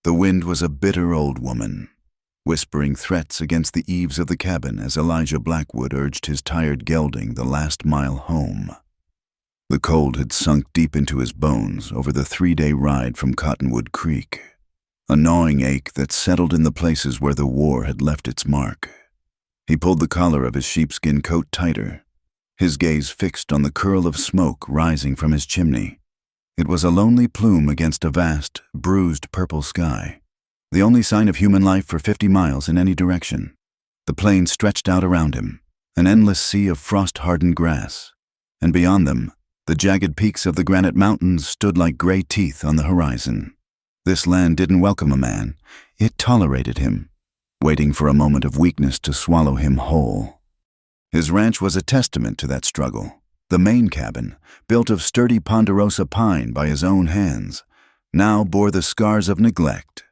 The wind was a bitter old woman, whispering threats against the eaves of the cabin as Elijah Blackwood urged his tired gelding the last mile home. The cold had sunk deep into his bones over the 3-day ride from Cottonwood Creek, a gnawing ache that settled in the places where the war had left its mark. He pulled the collar of his sheepskin coat tighter, his gaze fixed on the curl of smoke rising from his chimney. It was a lonely plume against a vast, bruised purple sky, the only sign of human life for 50 miles in any direction. The plains stretched out around him, an endless sea of frost-hardened grass, and beyond them, the jagged peaks of the granite mountains stood like gray teeth on the horizon. This land didn't welcome a man, it tolerated him, waiting for a moment of weakness to swallow him whole. His ranch was a testament to that struggle. The main cabin, built of sturdy ponderosa pine by his own hands, now bore the scars of neglect.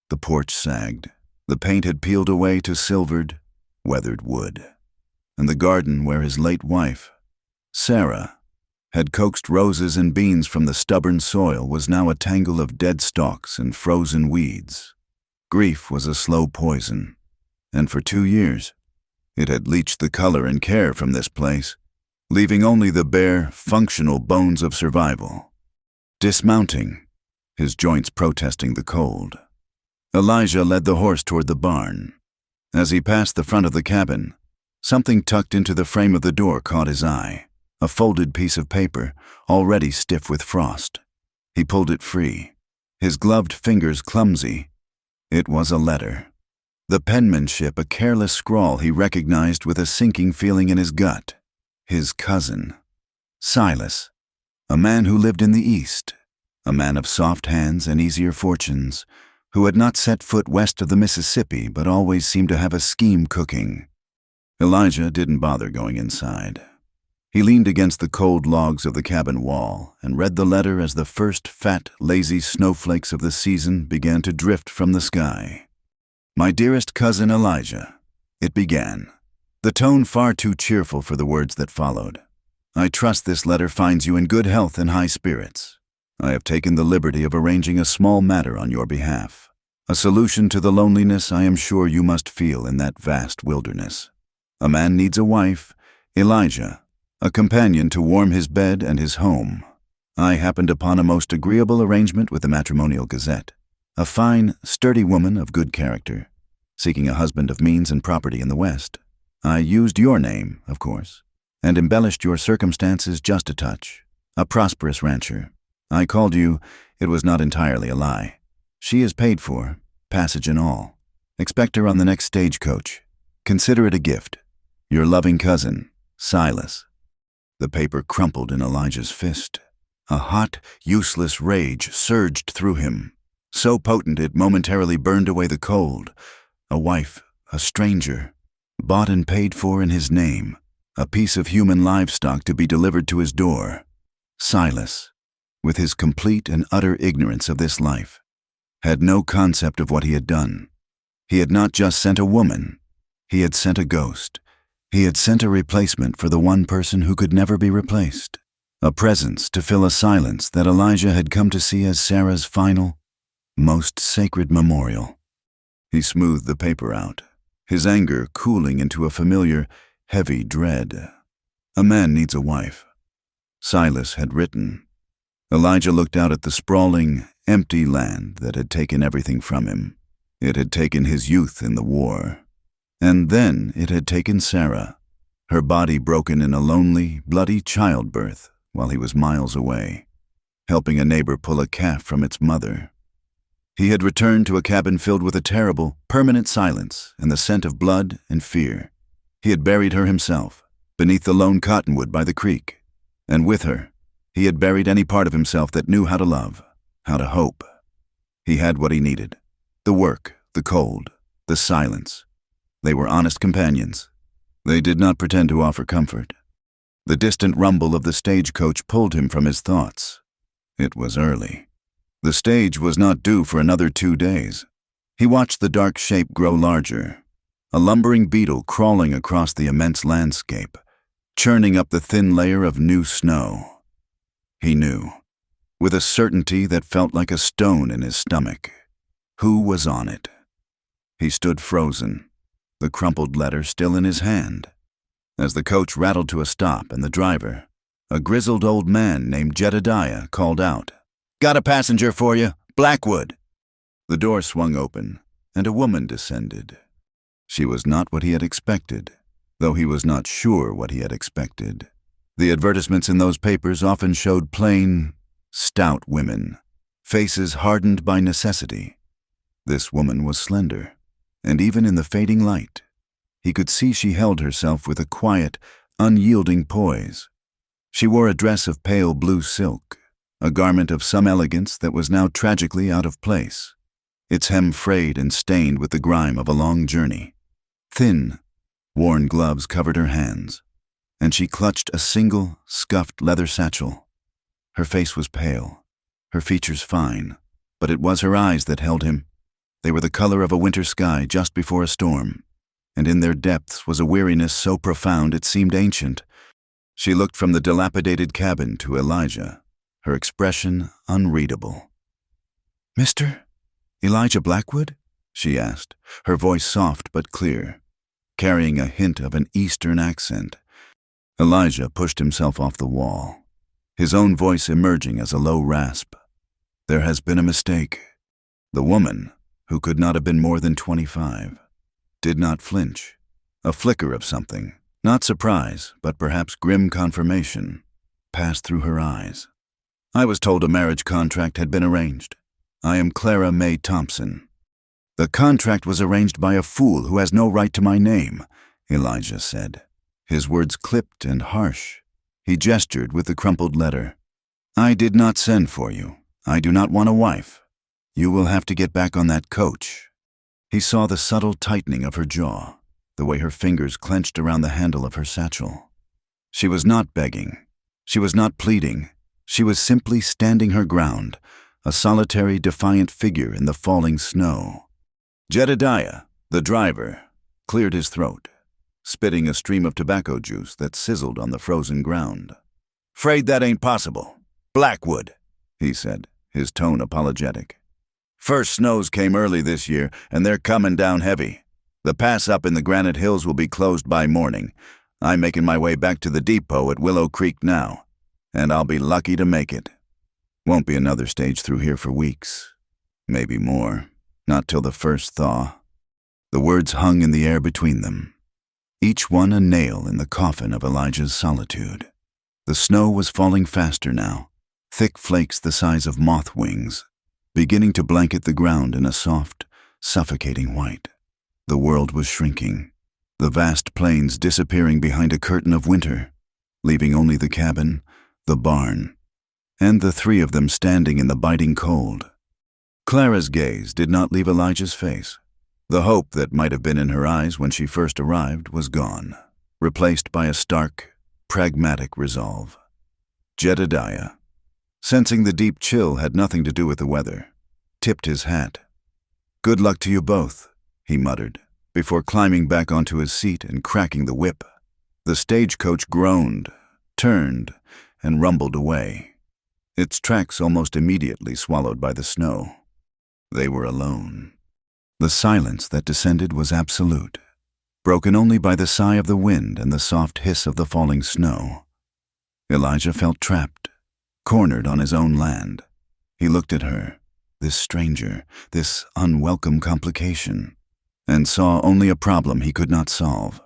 The porch sagged, the paint had peeled away to silvered, weathered wood. And the garden where his late wife, Sarah, had coaxed roses and beans from the stubborn soil was now a tangle of dead stalks and frozen weeds. Grief was a slow poison, and for 2 years, it had leached the color and care from this place, leaving only the bare, functional bones of survival. Dismounting, his joints protesting the cold, Elijah led the horse toward the barn. As he passed the front of the cabin, something tucked into the frame of the door caught his eye, a folded piece of paper, already stiff with frost. He pulled it free, his gloved fingers clumsy. It was a letter. The penmanship a careless scrawl he recognized with a sinking feeling in his gut. His cousin, Silas, a man who lived in the East, a man of soft hands and easier fortunes, who had not set foot west of the Mississippi but always seemed to have a scheme cooking. Elijah didn't bother going inside. He leaned against the cold logs of the cabin wall and read the letter as the first fat, lazy snowflakes of the season began to drift from the sky. "My dearest cousin Elijah," it began, the tone far too cheerful for the words that followed. "I trust this letter finds you in good health and high spirits. I have taken the liberty of arranging a small matter on your behalf, a solution to the loneliness I am sure you must feel in that vast wilderness. A man needs a wife, Elijah, a companion to warm his bed and his home. I happened upon a most agreeable arrangement with the Matrimonial Gazette, a fine, sturdy woman of good character, seeking a husband of means and property in the West. I used your name, of course, and embellished your circumstances just a touch. A prosperous rancher. I called you, it was not entirely a lie. She is paid for, passage and all. Expect her on the next stagecoach. Consider it a gift. Your loving cousin, Silas." The paper crumpled in Elijah's fist. A hot, useless rage surged through him, so potent it momentarily burned away the cold. A wife, a stranger, bought and paid for in his name, a piece of human livestock to be delivered to his door. Silas, with his complete and utter ignorance of this life, had no concept of what he had done. He had not just sent a woman, he had sent a ghost. He had sent a replacement for the one person who could never be replaced, a presence to fill a silence that Elijah had come to see as Sarah's final, most sacred memorial. He smoothed the paper out, his anger cooling into a familiar, heavy dread. A man needs a wife. Silas had written. Elijah looked out at the sprawling, empty land that had taken everything from him. It had taken his youth in the war. And then it had taken Sarah, her body broken in a lonely, bloody childbirth while he was miles away, helping a neighbor pull a calf from its mother. He had returned to a cabin filled with a terrible, permanent silence and the scent of blood and fear. He had buried her himself, beneath the lone cottonwood by the creek, and with her, he had buried any part of himself that knew how to love, how to hope. He had what he needed: the work, the cold, the silence. They were honest companions. They did not pretend to offer comfort. The distant rumble of the stagecoach pulled him from his thoughts. It was early. The stage was not due for another 2 days. He watched the dark shape grow larger, a lumbering beetle crawling across the immense landscape, churning up the thin layer of new snow. He knew, with a certainty that felt like a stone in his stomach, Who was on it? He stood frozen, the crumpled letter still in his hand. As the coach rattled to a stop and the driver, a grizzled old man named Jedediah, called out, "Got a passenger for you, Blackwood." The door swung open, and a woman descended. She was not what he had expected, though he was not sure what he had expected. The advertisements in those papers often showed plain, stout women, faces hardened by necessity. This woman was slender, and even in the fading light, he could see she held herself with a quiet, unyielding poise. She wore a dress of pale blue silk, a garment of some elegance that was now tragically out of place, its hem frayed and stained with the grime of a long journey. Thin, worn gloves covered her hands, and she clutched a single, scuffed leather satchel. Her face was pale, her features fine, but it was her eyes that held him. They were the color of a winter sky just before a storm, and in their depths was a weariness so profound it seemed ancient. She looked from the dilapidated cabin to Elijah, her expression unreadable. "Mr. Elijah Blackwood?" she asked, her voice soft but clear, carrying a hint of an Eastern accent. Elijah pushed himself off the wall, his own voice emerging as a low rasp. "There has been a mistake." The woman, who could not have been more than 25, did not flinch. A flicker of something, not surprise, but perhaps grim confirmation, passed through her eyes. "I was told a marriage contract had been arranged. I am Clara May Thompson." "The contract was arranged by a fool who has no right to my name," Elijah said, his words clipped and harsh. He gestured with the crumpled letter. "I did not send for you. I do not want a wife. You will have to get back on that coach." He saw the subtle tightening of her jaw, the way her fingers clenched around the handle of her satchel. She was not begging. She was not pleading. She was simply standing her ground, a solitary, defiant figure in the falling snow. Jedediah, the driver, cleared his throat, spitting a stream of tobacco juice that sizzled on the frozen ground. "'Fraid that ain't possible. Blackwood," he said, his tone apologetic. "First snows came early this year, and they're coming down heavy. The pass up in the Granite Hills will be closed by morning. I'm making my way back to the depot at Willow Creek now, and I'll be lucky to make it. Won't be another stage through here for weeks. Maybe more. Not till the first thaw." The words hung in the air between them, each one a nail in the coffin of Elijah's solitude. The snow was falling faster now, thick flakes the size of moth wings, beginning to blanket the ground in a soft, suffocating white. The world was shrinking, the vast plains disappearing behind a curtain of winter, leaving only the cabin, the barn, and the three of them standing in the biting cold. Clara's gaze did not leave Elijah's face. The hope that might have been in her eyes when she first arrived was gone, replaced by a stark, pragmatic resolve. Jedediah, sensing the deep chill had nothing to do with the weather, tipped his hat. "Good luck to you both," he muttered, before climbing back onto his seat and cracking the whip. The stagecoach groaned, turned, and rumbled away, its tracks almost immediately swallowed by the snow. They were alone. The silence that descended was absolute, broken only by the sigh of the wind and the soft hiss of the falling snow. Elijah felt trapped, cornered on his own land. He looked at her, this stranger, this unwelcome complication, and saw only a problem he could not solve.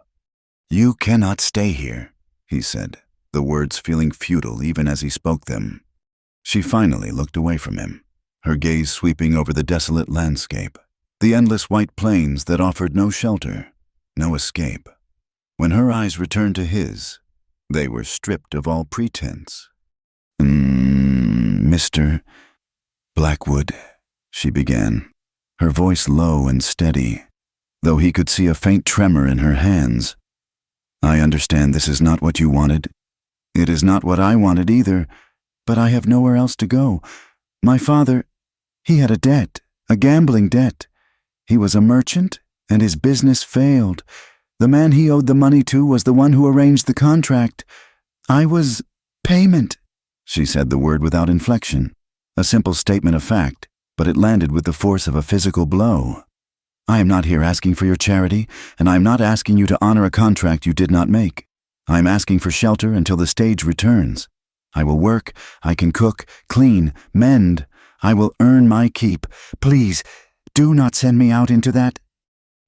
"You cannot stay here," he said, the words feeling futile even as he spoke them. She finally looked away from him, her gaze sweeping over the desolate landscape, the endless white plains that offered no shelter, no escape. When her eyes returned to his, they were stripped of all pretense. "Mr. Blackwood," she began, her voice low and steady, though he could see a faint tremor in her hands. "I understand this is not what you wanted. It is not what I wanted either, but I have nowhere else to go. My father, he had a debt, a gambling debt. He was a merchant, and his business failed. The man he owed the money to was the one who arranged the contract. I was payment." She said the word without inflection, a simple statement of fact, but it landed with the force of a physical blow. I am not here asking for your charity, and I am not asking you to honor a contract you did not make. I am asking for shelter until the stage returns. I will work, I can cook, clean, mend. I will earn my keep. Please, do not send me out into that.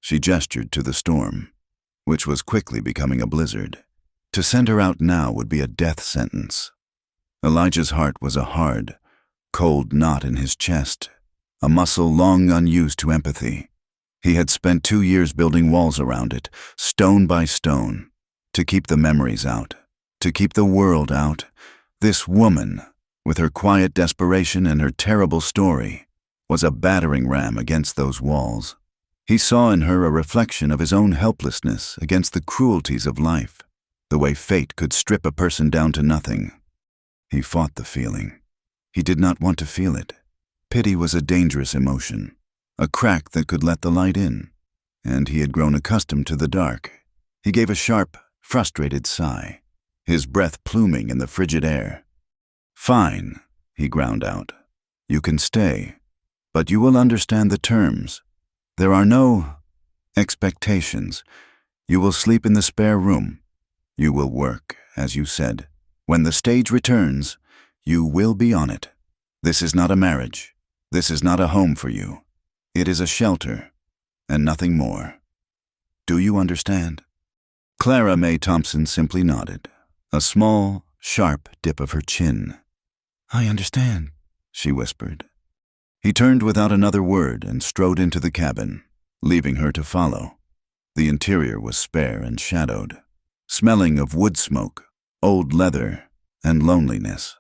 She gestured to the storm, which was quickly becoming a blizzard. To send her out now would be a death sentence. Elijah's heart was a hard, cold knot in his chest, a muscle long unused to empathy. He had spent 2 years building walls around it, stone by stone, to keep the memories out, to keep the world out. This woman, with her quiet desperation and her terrible story, was a battering ram against those walls. He saw in her a reflection of his own helplessness against the cruelties of life, the way fate could strip a person down to nothing. He fought the feeling. He did not want to feel it. Pity was a dangerous emotion, a crack that could let the light in, and he had grown accustomed to the dark. He gave a sharp, frustrated sigh, his breath pluming in the frigid air. "Fine," he ground out. "You can stay, but you will understand the terms. There are no expectations. You will sleep in the spare room. You will work, as you said. When the stage returns, you will be on it. This is not a marriage. This is not a home for you. It is a shelter, and nothing more. Do you understand?" Clara Mae Thompson simply nodded, a small, sharp dip of her chin. "I understand," she whispered. He turned without another word and strode into the cabin, leaving her to follow. The interior was spare and shadowed, smelling of wood smoke, old leather, and loneliness.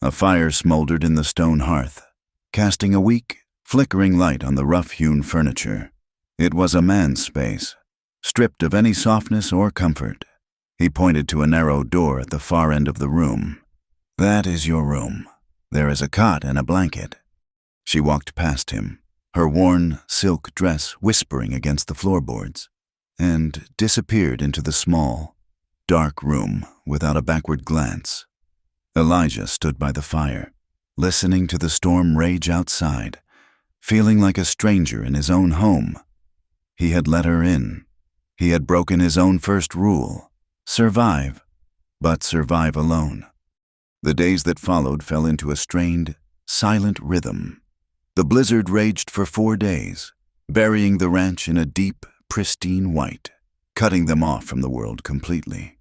A fire smoldered in the stone hearth, casting a weak, flickering light on the rough-hewn furniture. It was a man's space, stripped of any softness or comfort. He pointed to a narrow door at the far end of the room. "That is your room. There is a cot and a blanket." She walked past him, her worn silk dress whispering against the floorboards, and disappeared into the small, dark room without a backward glance. Elijah stood by the fire, listening to the storm rage outside, feeling like a stranger in his own home. He had let her in. He had broken his own first rule: survive, but survive alone. The days that followed fell into a strained, silent rhythm. The blizzard raged for 4 days, burying the ranch in a deep, pristine white, cutting them off from the world completely.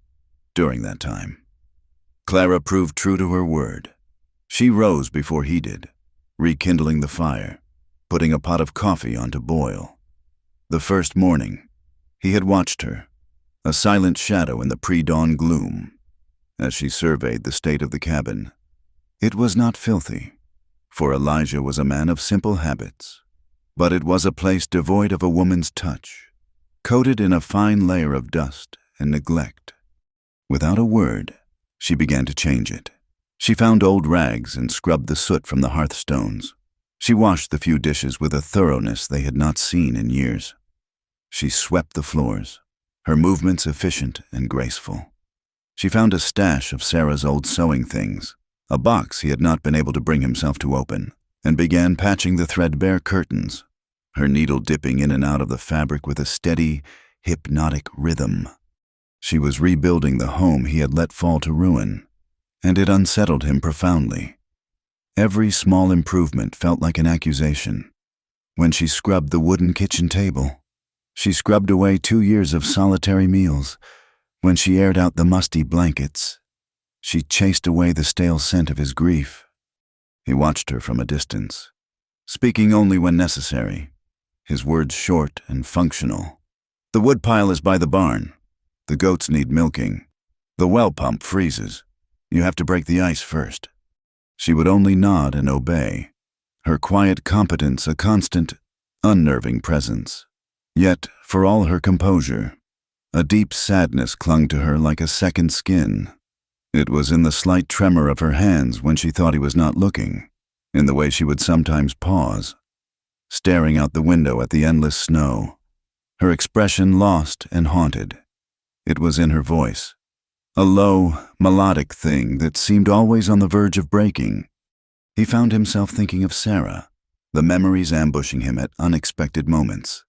During that time, Clara proved true to her word. She rose before he did, rekindling the fire, putting a pot of coffee on to boil. The first morning, he had watched her, a silent shadow in the pre-dawn gloom, as she surveyed the state of the cabin. It was not filthy, for Elijah was a man of simple habits, but it was a place devoid of a woman's touch, coated in a fine layer of dust and neglect. Without a word, she began to change it. She found old rags and scrubbed the soot from the hearthstones. She washed the few dishes with a thoroughness they had not seen in years. She swept the floors, her movements efficient and graceful. She found a stash of Sarah's old sewing things, a box he had not been able to bring himself to open, and began patching the threadbare curtains, her needle dipping in and out of the fabric with a steady, hypnotic rhythm. She was rebuilding the home he had let fall to ruin, and it unsettled him profoundly. Every small improvement felt like an accusation. When she scrubbed the wooden kitchen table, she scrubbed away 2 years of solitary meals. When she aired out the musty blankets, she chased away the stale scent of his grief. He watched her from a distance, speaking only when necessary, his words short and functional. "The woodpile is by the barn. The goats need milking. The well pump freezes. You have to break the ice first." She would only nod and obey, her quiet competence a constant, unnerving presence. Yet, for all her composure, a deep sadness clung to her like a second skin. It was in the slight tremor of her hands when she thought he was not looking, in the way she would sometimes pause, staring out the window at the endless snow, her expression lost and haunted. It was in her voice, a low, melodic thing that seemed always on the verge of breaking. He found himself thinking of Sarah, the memories ambushing him at unexpected moments.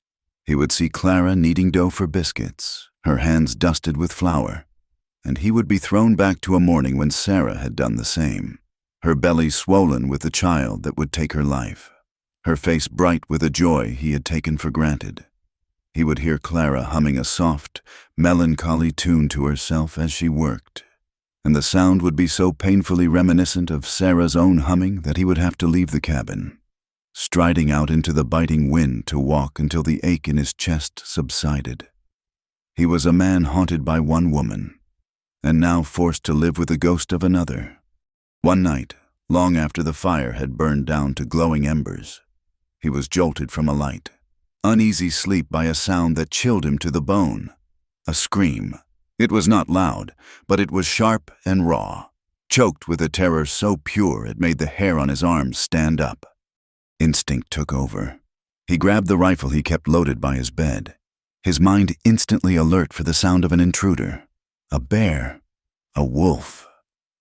He would see Clara kneading dough for biscuits, her hands dusted with flour, and he would be thrown back to a morning when Sarah had done the same, her belly swollen with the child that would take her life, her face bright with a joy he had taken for granted. He would hear Clara humming a soft, melancholy tune to herself as she worked, and the sound would be so painfully reminiscent of Sarah's own humming that he would have to leave the cabin, striding out into the biting wind to walk until the ache in his chest subsided. He was a man haunted by one woman, and now forced to live with the ghost of another. One night, long after the fire had burned down to glowing embers, he was jolted from a light, uneasy sleep by a sound that chilled him to the bone. A scream. It was not loud, but it was sharp and raw, choked with a terror so pure it made the hair on his arms stand up. Instinct took over. He grabbed the rifle he kept loaded by his bed, his mind instantly alert for the sound of an intruder. A bear. A wolf.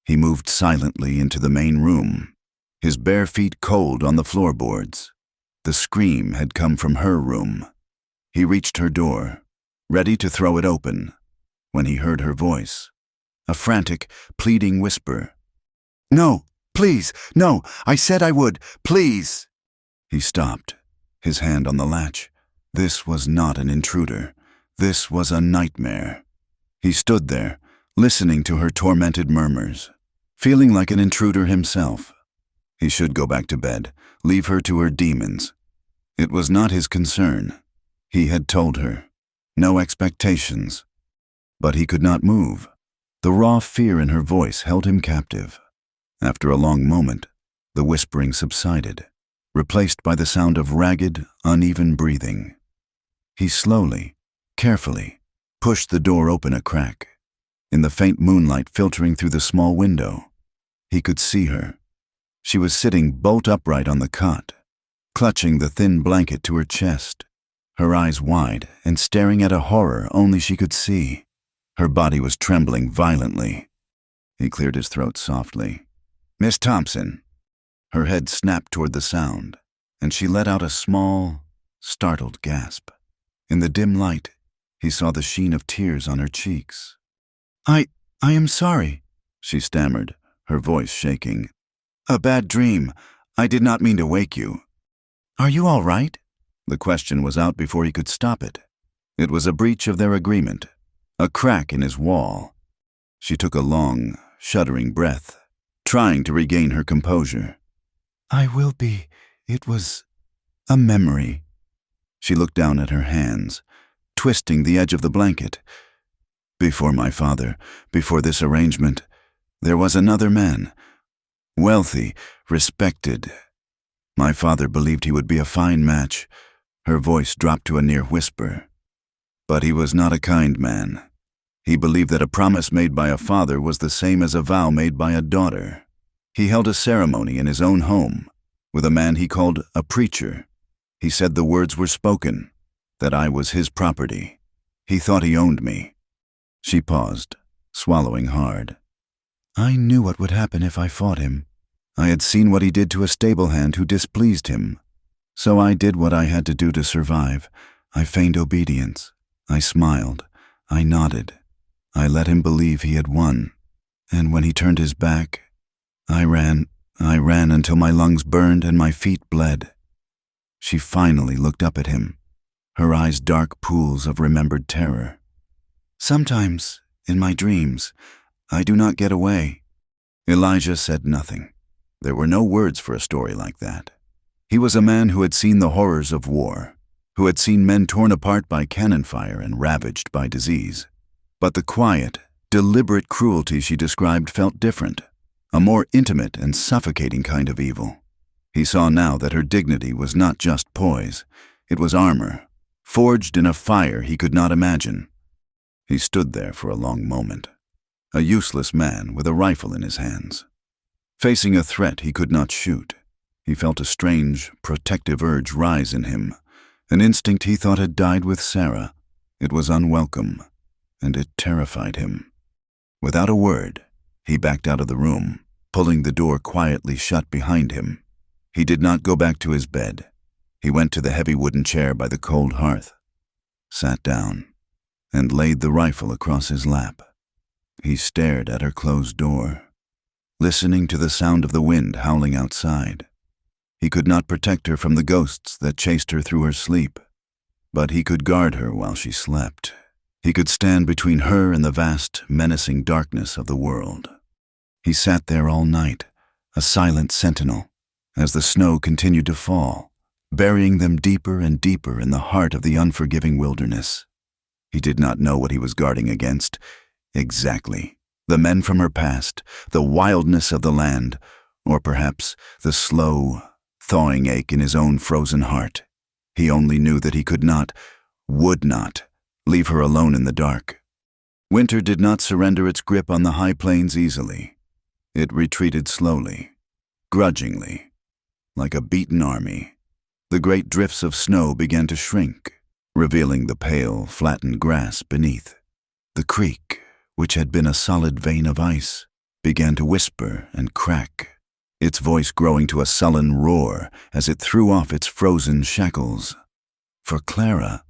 He moved silently into the main room, his bare feet cold on the floorboards. The scream had come from her room. He reached her door, ready to throw it open, when he heard her voice, a frantic, pleading whisper. "No, please, no, I said I would, please." He stopped, his hand on the latch. This was not an intruder. This was a nightmare. He stood there, listening to her tormented murmurs, feeling like an intruder himself. He should go back to bed, leave her to her demons. It was not his concern. He had told her. No expectations. But he could not move. The raw fear in her voice held him captive. After a long moment, the whispering subsided, replaced by the sound of ragged, uneven breathing. He slowly, carefully, pushed the door open a crack. In the faint moonlight filtering through the small window, he could see her. She was sitting bolt upright on the cot, clutching the thin blanket to her chest, her eyes wide and staring at a horror only she could see. Her body was trembling violently. He cleared his throat softly. "Miss Thompson." Her head snapped toward the sound, and she let out a small, startled gasp. In the dim light, he saw the sheen of tears on her cheeks. I am sorry," she stammered, her voice shaking. "A bad dream. I did not mean to wake you." "Are you all right?" The question was out before he could stop it. It was a breach of their agreement, a crack in his wall. She took a long, shuddering breath, trying to regain her composure. "I will be. It was a memory." She looked down at her hands, twisting the edge of the blanket. "Before my father, before this arrangement, there was another man. Wealthy, respected. My father believed he would be a fine match." Her voice dropped to a near whisper. "But he was not a kind man. He believed that a promise made by a father was the same as a vow made by a daughter. He held a ceremony in his own home, with a man he called a preacher. He said the words were spoken, that I was his property. He thought he owned me." She paused, swallowing hard. "I knew what would happen if I fought him. I had seen what he did to a stable hand who displeased him. So I did what I had to do to survive. I feigned obedience. I smiled. I nodded. I let him believe he had won. And when he turned his back, I ran until my lungs burned and my feet bled." She finally looked up at him, her eyes dark pools of remembered terror. "Sometimes, in my dreams, I do not get away." Elijah said nothing. There were no words for a story like that. He was a man who had seen the horrors of war, who had seen men torn apart by cannon fire and ravaged by disease. But the quiet, deliberate cruelty she described felt different, a more intimate and suffocating kind of evil. He saw now that her dignity was not just poise, it was armor, forged in a fire he could not imagine. He stood there for a long moment, a useless man with a rifle in his hands. Facing a threat he could not shoot, he felt a strange, protective urge rise in him, an instinct he thought had died with Sarah. It was unwelcome, and it terrified him. Without a word, he backed out of the room, pulling the door quietly shut behind him. He did not go back to his bed. He went to the heavy wooden chair by the cold hearth, sat down, and laid the rifle across his lap. He stared at her closed door, listening to the sound of the wind howling outside. He could not protect her from the ghosts that chased her through her sleep, but he could guard her while she slept. He could stand between her and the vast, menacing darkness of the world. He sat there all night, a silent sentinel, as the snow continued to fall, burying them deeper and deeper in the heart of the unforgiving wilderness. He did not know what he was guarding against. Exactly. The men from her past, the wildness of the land, or perhaps the slow, thawing ache in his own frozen heart. He only knew that he could not, would not, leave her alone in the dark. Winter did not surrender its grip on the high plains easily. It retreated slowly, grudgingly, like a beaten army. The great drifts of snow began to shrink, revealing the pale, flattened grass beneath. The creek, which had been a solid vein of ice, began to whisper and crack, its voice growing to a sullen roar as it threw off its frozen shackles. For Clara,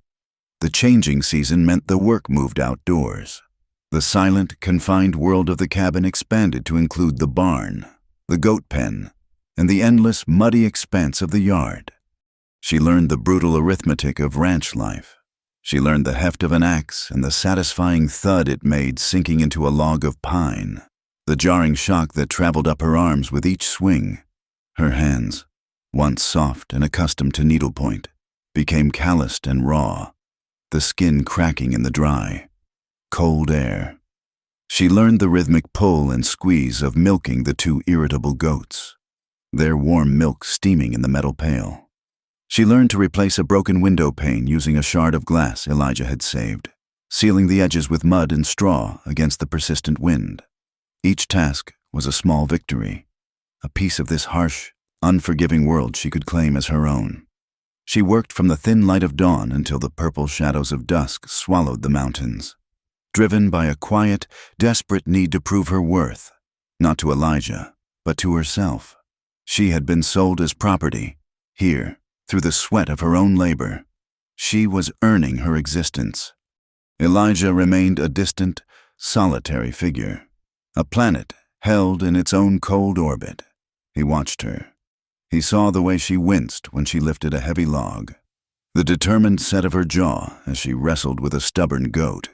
the changing season meant the work moved outdoors. The silent, confined world of the cabin expanded to include the barn, the goat pen, and the endless, muddy expanse of the yard. She learned the brutal arithmetic of ranch life. She learned the heft of an axe and the satisfying thud it made sinking into a log of pine, the jarring shock that traveled up her arms with each swing. Her hands, once soft and accustomed to needlepoint, became calloused and raw, the skin cracking in the dry, cold air. She learned the rhythmic pull and squeeze of milking the two irritable goats, their warm milk steaming in the metal pail. She learned to replace a broken window pane using a shard of glass Elijah had saved, sealing the edges with mud and straw against the persistent wind. Each task was a small victory, a piece of this harsh, unforgiving world she could claim as her own. She worked from the thin light of dawn until the purple shadows of dusk swallowed the mountains, driven by a quiet, desperate need to prove her worth, not to Elijah, but to herself. She had been sold as property, here, through the sweat of her own labor. She was earning her existence. Elijah remained a distant, solitary figure, a planet held in its own cold orbit. He watched her. He saw the way she winced when she lifted a heavy log, the determined set of her jaw as she wrestled with a stubborn goat.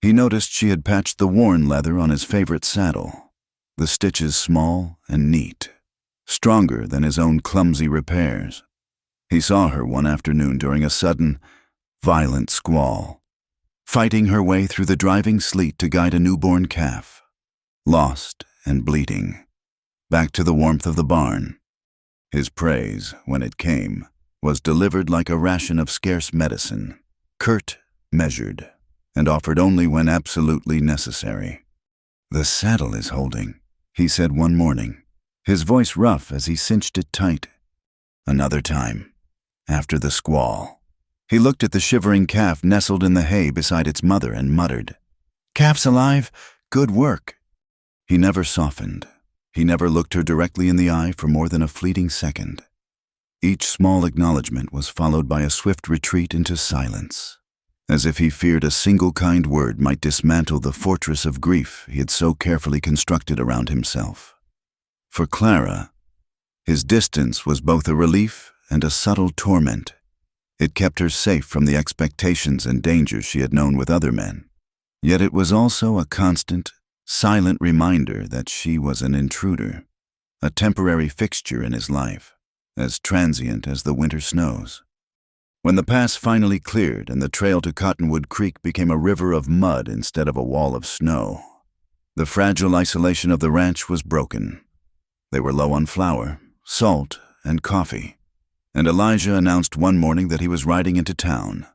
He noticed she had patched the worn leather on his favorite saddle, the stitches small and neat, stronger than his own clumsy repairs. He saw her one afternoon during a sudden, violent squall, fighting her way through the driving sleet to guide a newborn calf, lost and bleeding, back to the warmth of the barn. His praise, when it came, was delivered like a ration of scarce medicine, curt, measured, and offered only when absolutely necessary. "The saddle is holding," he said one morning, his voice rough as he cinched it tight. Another time, after the squall, he looked at the shivering calf nestled in the hay beside its mother and muttered, "Calf's alive, good work." He never softened. He never looked her directly in the eye for more than a fleeting second. Each small acknowledgement was followed by a swift retreat into silence, as if he feared a single kind word might dismantle the fortress of grief he had so carefully constructed around himself. For Clara, his distance was both a relief and a subtle torment. It kept her safe from the expectations and dangers she had known with other men. Yet it was also a constant, silent reminder that she was an intruder, a temporary fixture in his life, as transient as the winter snows. When the pass finally cleared and the trail to Cottonwood Creek became a river of mud instead of a wall of snow, the fragile isolation of the ranch was broken. They were low on flour, salt, and coffee, and Elijah announced one morning that he was riding into town.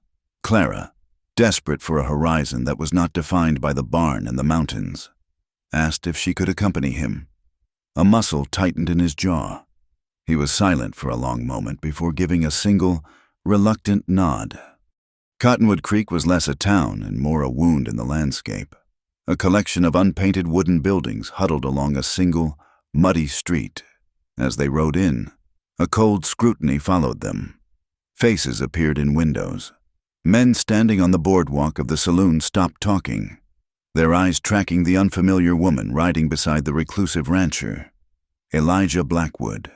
Clara, desperate for a horizon that was not defined by the barn and the mountains, asked if she could accompany him. A muscle tightened in his jaw. He was silent for a long moment before giving a single, reluctant nod. Cottonwood Creek was less a town and more a wound in the landscape, a collection of unpainted wooden buildings huddled along a single, muddy street. As they rode in, A cold scrutiny followed them. Faces appeared in windows. Men standing on the boardwalk of the saloon stopped talking, their eyes tracking the unfamiliar woman riding beside the reclusive rancher, Elijah Blackwood.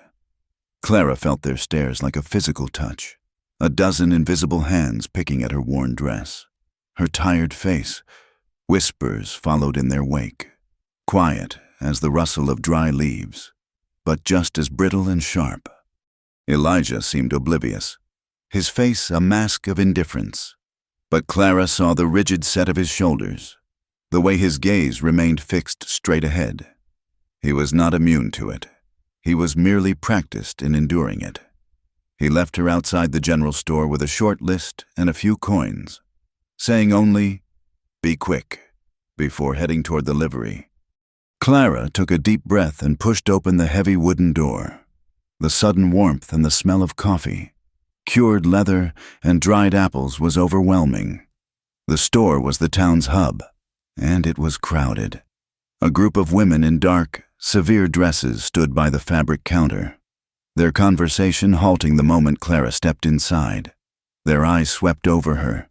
Clara felt their stares like a physical touch, a dozen invisible hands picking at her worn dress. Her tired face, whispers followed in their wake, quiet as the rustle of dry leaves, but just as brittle and sharp. Elijah seemed oblivious, his face a mask of indifference. But Clara saw the rigid set of his shoulders, the way his gaze remained fixed straight ahead. He was not immune to it. He was merely practiced in enduring it. He left her outside the general store with a short list and a few coins, saying only, "Be quick," before heading toward the livery. Clara took a deep breath and pushed open the heavy wooden door. The sudden warmth and the smell of coffee, cured leather, and dried apples was overwhelming. The store was the town's hub, and it was crowded. A group of women in dark, severe dresses stood by the fabric counter, their conversation halting the moment Clara stepped inside. Their eyes swept over her,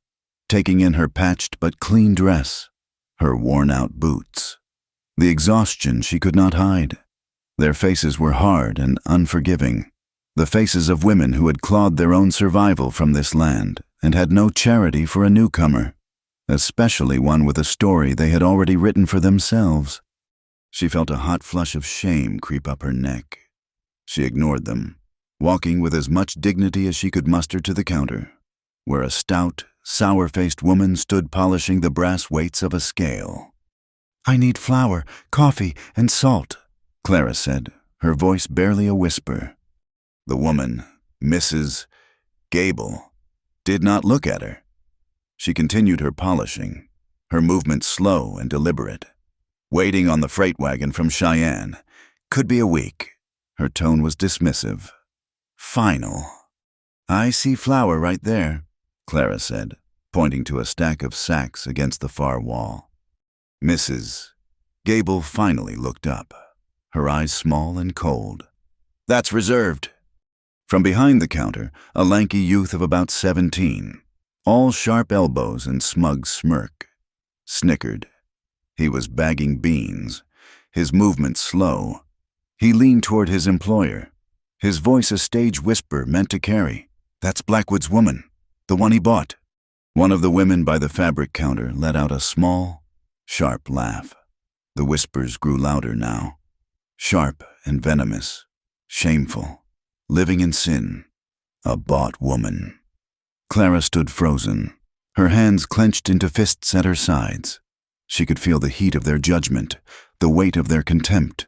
taking in her patched but clean dress, her worn-out boots, the exhaustion she could not hide. Their faces were hard and unforgiving, the faces of women who had clawed their own survival from this land and had no charity for a newcomer, especially one with a story they had already written for themselves. She felt a hot flush of shame creep up her neck. She ignored them, walking with as much dignity as she could muster to the counter, where a stout, sour-faced woman stood polishing the brass weights of a scale. "I need flour, coffee, and salt," Clara said, her voice barely a whisper. The woman, Mrs. Gable, did not look at her. She continued her polishing, her movements slow and deliberate. "Waiting on the freight wagon from Cheyenne. Could be a week." Her tone was dismissive. "Final." "I see flour right there," Clara said, pointing to a stack of sacks against the far wall. Mrs. Gable finally looked up, her eyes small and cold. "That's reserved." From behind the counter, a lanky youth of about 17, all sharp elbows and smug smirk, snickered. He was bagging beans, his movements slow. He leaned toward his employer, his voice a stage whisper meant to carry. "That's Blackwood's woman, the one he bought." One of the women by the fabric counter let out a small, sharp laugh. The whispers grew louder now, sharp and venomous, shameful, living in sin. A bought woman. Clara stood frozen, her hands clenched into fists at her sides. She could feel the heat of their judgment, the weight of their contempt.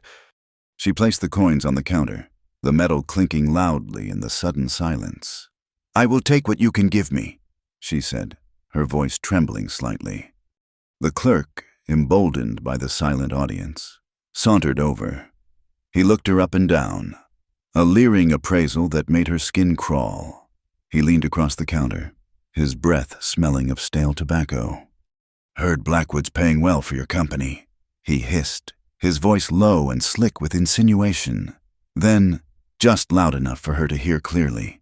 She placed the coins on the counter, the metal clinking loudly in the sudden silence. "I will take what you can give me," she said, her voice trembling slightly. The clerk, emboldened by the silent audience, sauntered over. He looked her up and down, a leering appraisal that made her skin crawl. He leaned across the counter, his breath smelling of stale tobacco. "Heard Blackwood's paying well for your company," he hissed, his voice low and slick with insinuation. Then, just loud enough for her to hear clearly,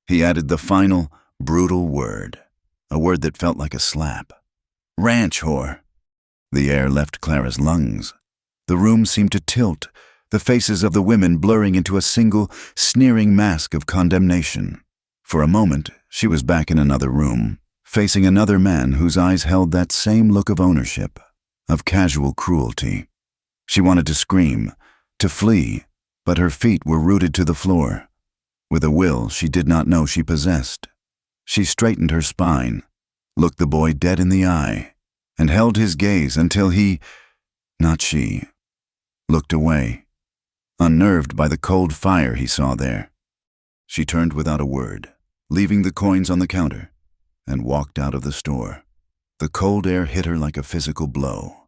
he added the final, brutal word, a word that felt like a slap. "Ranch whore." The air left Clara's lungs. The room seemed to tilt, the faces of the women blurring into a single, sneering mask of condemnation. For a moment, she was back in another room, facing another man whose eyes held that same look of ownership, of casual cruelty. She wanted to scream, to flee, but her feet were rooted to the floor, with a will she did not know she possessed. She straightened her spine, looked the boy dead in the eye, and held his gaze until he, not she, looked away, unnerved by the cold fire he saw there. She turned without a word, leaving the coins on the counter, and walked out of the store. The cold air hit her like a physical blow.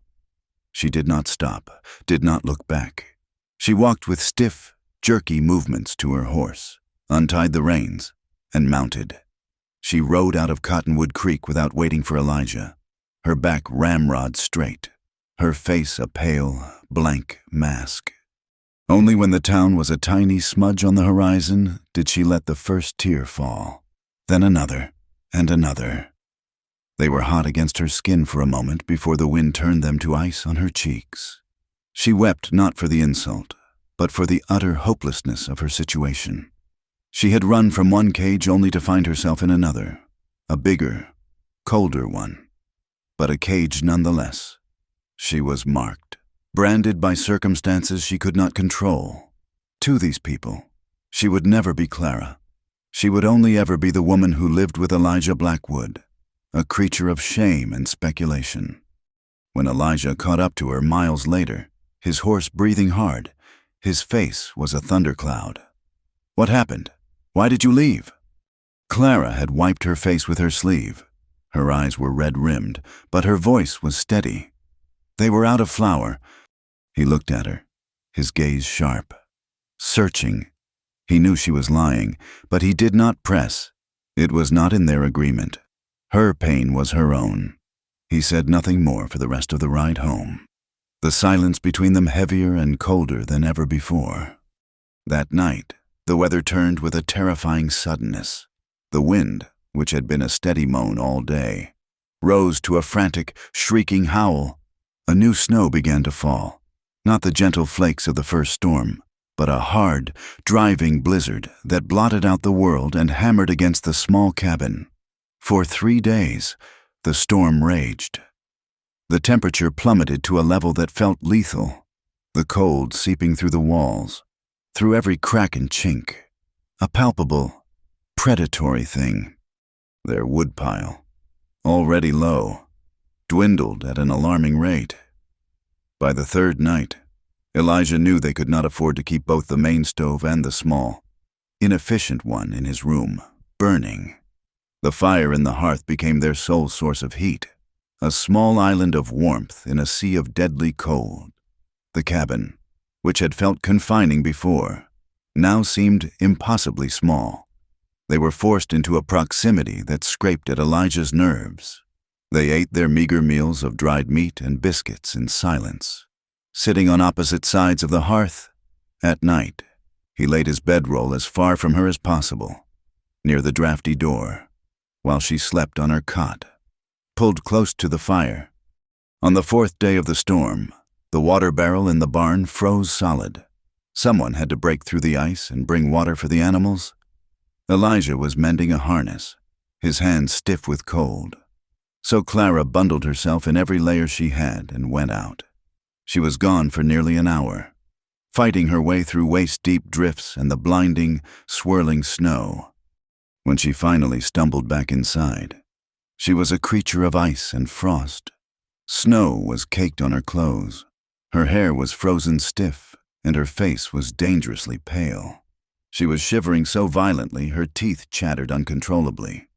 She did not stop, did not look back. She walked with stiff, jerky movements to her horse, untied the reins, and mounted. She rode out of Cottonwood Creek without waiting for Elijah, her back ramrod straight, her face a pale, blank mask. Only when the town was a tiny smudge on the horizon did she let the first tear fall, then another and another. They were hot against her skin for a moment before the wind turned them to ice on her cheeks. She wept not for the insult, but for the utter hopelessness of her situation. She had run from one cage only to find herself in another, a bigger, colder one, but a cage nonetheless. She was marked, branded by circumstances she could not control. To these people, she would never be Clara. She would only ever be the woman who lived with Elijah Blackwood, a creature of shame and speculation. When Elijah caught up to her miles later, his horse breathing hard, his face was a thundercloud. "What happened? Why did you leave?" Clara had wiped her face with her sleeve. Her eyes were red-rimmed, but her voice was steady. "They were out of flour." He looked at her, his gaze sharp, searching. He knew she was lying, but he did not press. It was not in their agreement. Her pain was her own. He said nothing more for the rest of the ride home, the silence between them heavier and colder than ever before. That night, the weather turned with a terrifying suddenness. The wind, which had been a steady moan all day, rose to a frantic, shrieking howl. A new snow began to fall, not the gentle flakes of the first storm, but a hard, driving blizzard that blotted out the world and hammered against the small cabin. For 3 days, the storm raged. The temperature plummeted to a level that felt lethal, the cold seeping through the walls, through every crack and chink, a palpable, predatory thing. Their woodpile, already low, dwindled at an alarming rate. By the third night, Elijah knew they could not afford to keep both the main stove and the small, inefficient one in his room burning. The fire in the hearth became their sole source of heat, a small island of warmth in a sea of deadly cold. The cabin, which had felt confining before, now seemed impossibly small. They were forced into a proximity that scraped at Elijah's nerves. They ate their meager meals of dried meat and biscuits in silence. Sitting on opposite sides of the hearth, at night, he laid his bedroll as far from her as possible, near the drafty door, while she slept on her cot, pulled close to the fire. On the 4th day of the storm, the water barrel in the barn froze solid. Someone had to break through the ice and bring water for the animals. Elijah was mending a harness, his hands stiff with cold. So Clara bundled herself in every layer she had and went out. She was gone for nearly an hour, fighting her way through waist-deep drifts and the blinding, swirling snow. When she finally stumbled back inside, she was a creature of ice and frost. Snow was caked on her clothes. Her hair was frozen stiff, and her face was dangerously pale. She was shivering so violently her teeth chattered uncontrollably.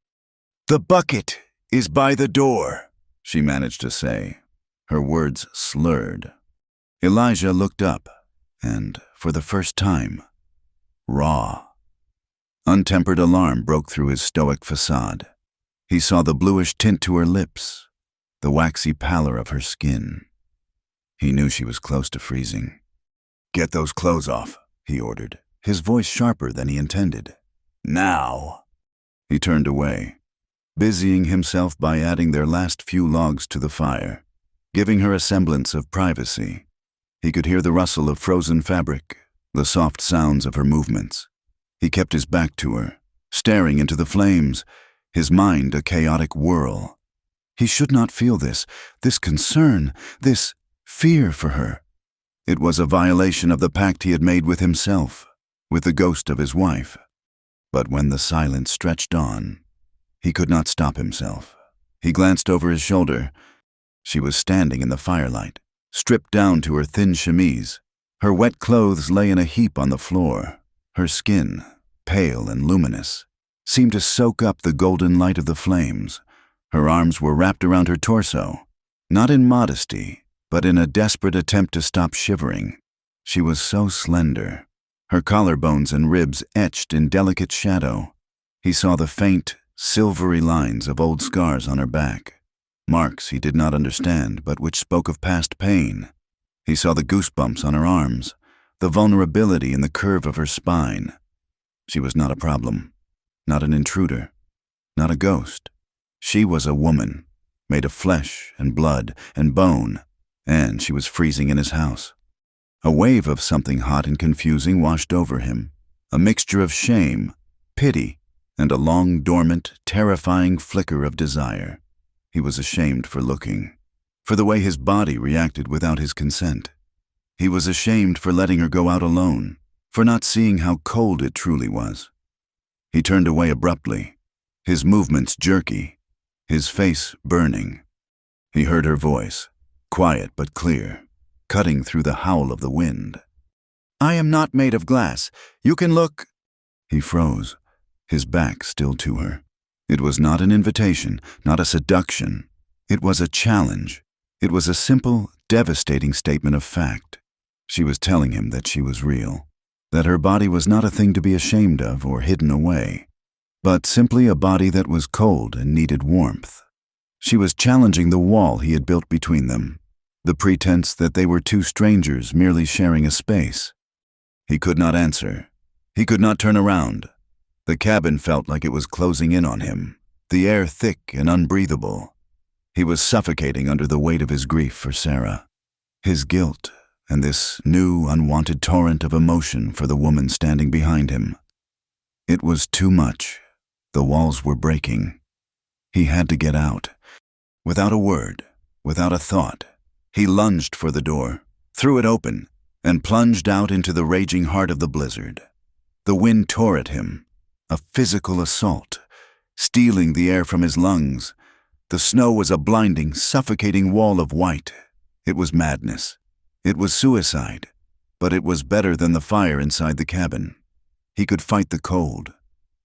"The bucket is by the door," she managed to say, her words slurred. Elijah looked up, and, for the first time, raw. Untempered alarm broke through his stoic facade. He saw the bluish tint to her lips, the waxy pallor of her skin. He knew she was close to freezing. "Get those clothes off," he ordered, his voice sharper than he intended. "Now." He turned away, busying himself by adding their last few logs to the fire, giving her a semblance of privacy. He could hear the rustle of frozen fabric, the soft sounds of her movements. He kept his back to her, staring into the flames, his mind a chaotic whirl. He should not feel this concern, this fear for her. It was a violation of the pact he had made with himself, with the ghost of his wife. But when the silence stretched on, he could not stop himself. He glanced over his shoulder. She was standing in the firelight, stripped down to her thin chemise. Her wet clothes lay in a heap on the floor. Her skin, pale and luminous, seemed to soak up the golden light of the flames. Her arms were wrapped around her torso, not in modesty, but in a desperate attempt to stop shivering. She was so slender, her collarbones and ribs etched in delicate shadow. He saw the faint, silvery lines of old scars on her back, marks he did not understand but which spoke of past pain. He saw the goosebumps on her arms, the vulnerability in the curve of her spine. She was not a problem, not an intruder, not a ghost. She was a woman, made of flesh and blood and bone, and she was freezing in his house. A wave of something hot and confusing washed over him, a mixture of shame, pity, and a long, dormant, terrifying flicker of desire. He was ashamed for looking, for the way his body reacted without his consent. He was ashamed for letting her go out alone, for not seeing how cold it truly was. He turned away abruptly, his movements jerky, his face burning. He heard her voice, quiet but clear, cutting through the howl of the wind. "I am not made of glass. You can look—" He froze, his back still to her. It was not an invitation, not a seduction. It was a challenge. It was a simple, devastating statement of fact. She was telling him that she was real, that her body was not a thing to be ashamed of or hidden away, but simply a body that was cold and needed warmth. She was challenging the wall he had built between them, the pretense that they were two strangers merely sharing a space. He could not answer. He could not turn around. The cabin felt like it was closing in on him, the air thick and unbreathable. He was suffocating under the weight of his grief for Sarah, his guilt, and this new, unwanted torrent of emotion for the woman standing behind him. It was too much. The walls were breaking. He had to get out. Without a word, without a thought, he lunged for the door, threw it open, and plunged out into the raging heart of the blizzard. The wind tore at him, a physical assault, stealing the air from his lungs. The snow was a blinding, suffocating wall of white. It was madness. It was suicide, but it was better than the fire inside the cabin. He could fight the cold.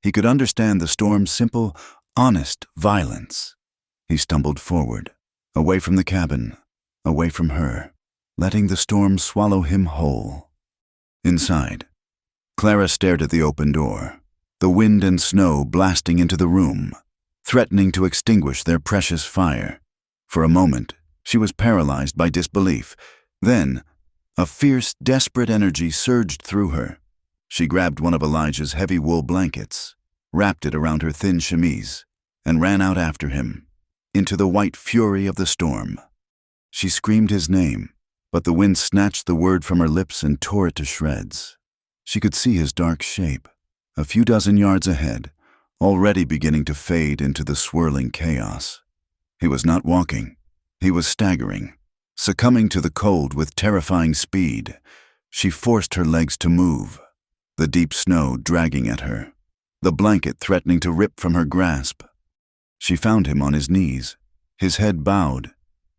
He could understand the storm's simple, honest violence. He stumbled forward, away from the cabin, away from her, letting the storm swallow him whole. Inside, Clara stared at the open door, the wind and snow blasting into the room, threatening to extinguish their precious fire. For a moment, she was paralyzed by disbelief. Then, a fierce, desperate energy surged through her. She grabbed one of Elijah's heavy wool blankets, wrapped it around her thin chemise, and ran out after him, into the white fury of the storm. She screamed his name, but the wind snatched the word from her lips and tore it to shreds. She could see his dark shape, a few dozen yards ahead, already beginning to fade into the swirling chaos. He was not walking. He was staggering, succumbing to the cold with terrifying speed. She forced her legs to move, the deep snow dragging at her, the blanket threatening to rip from her grasp. She found him on his knees, his head bowed,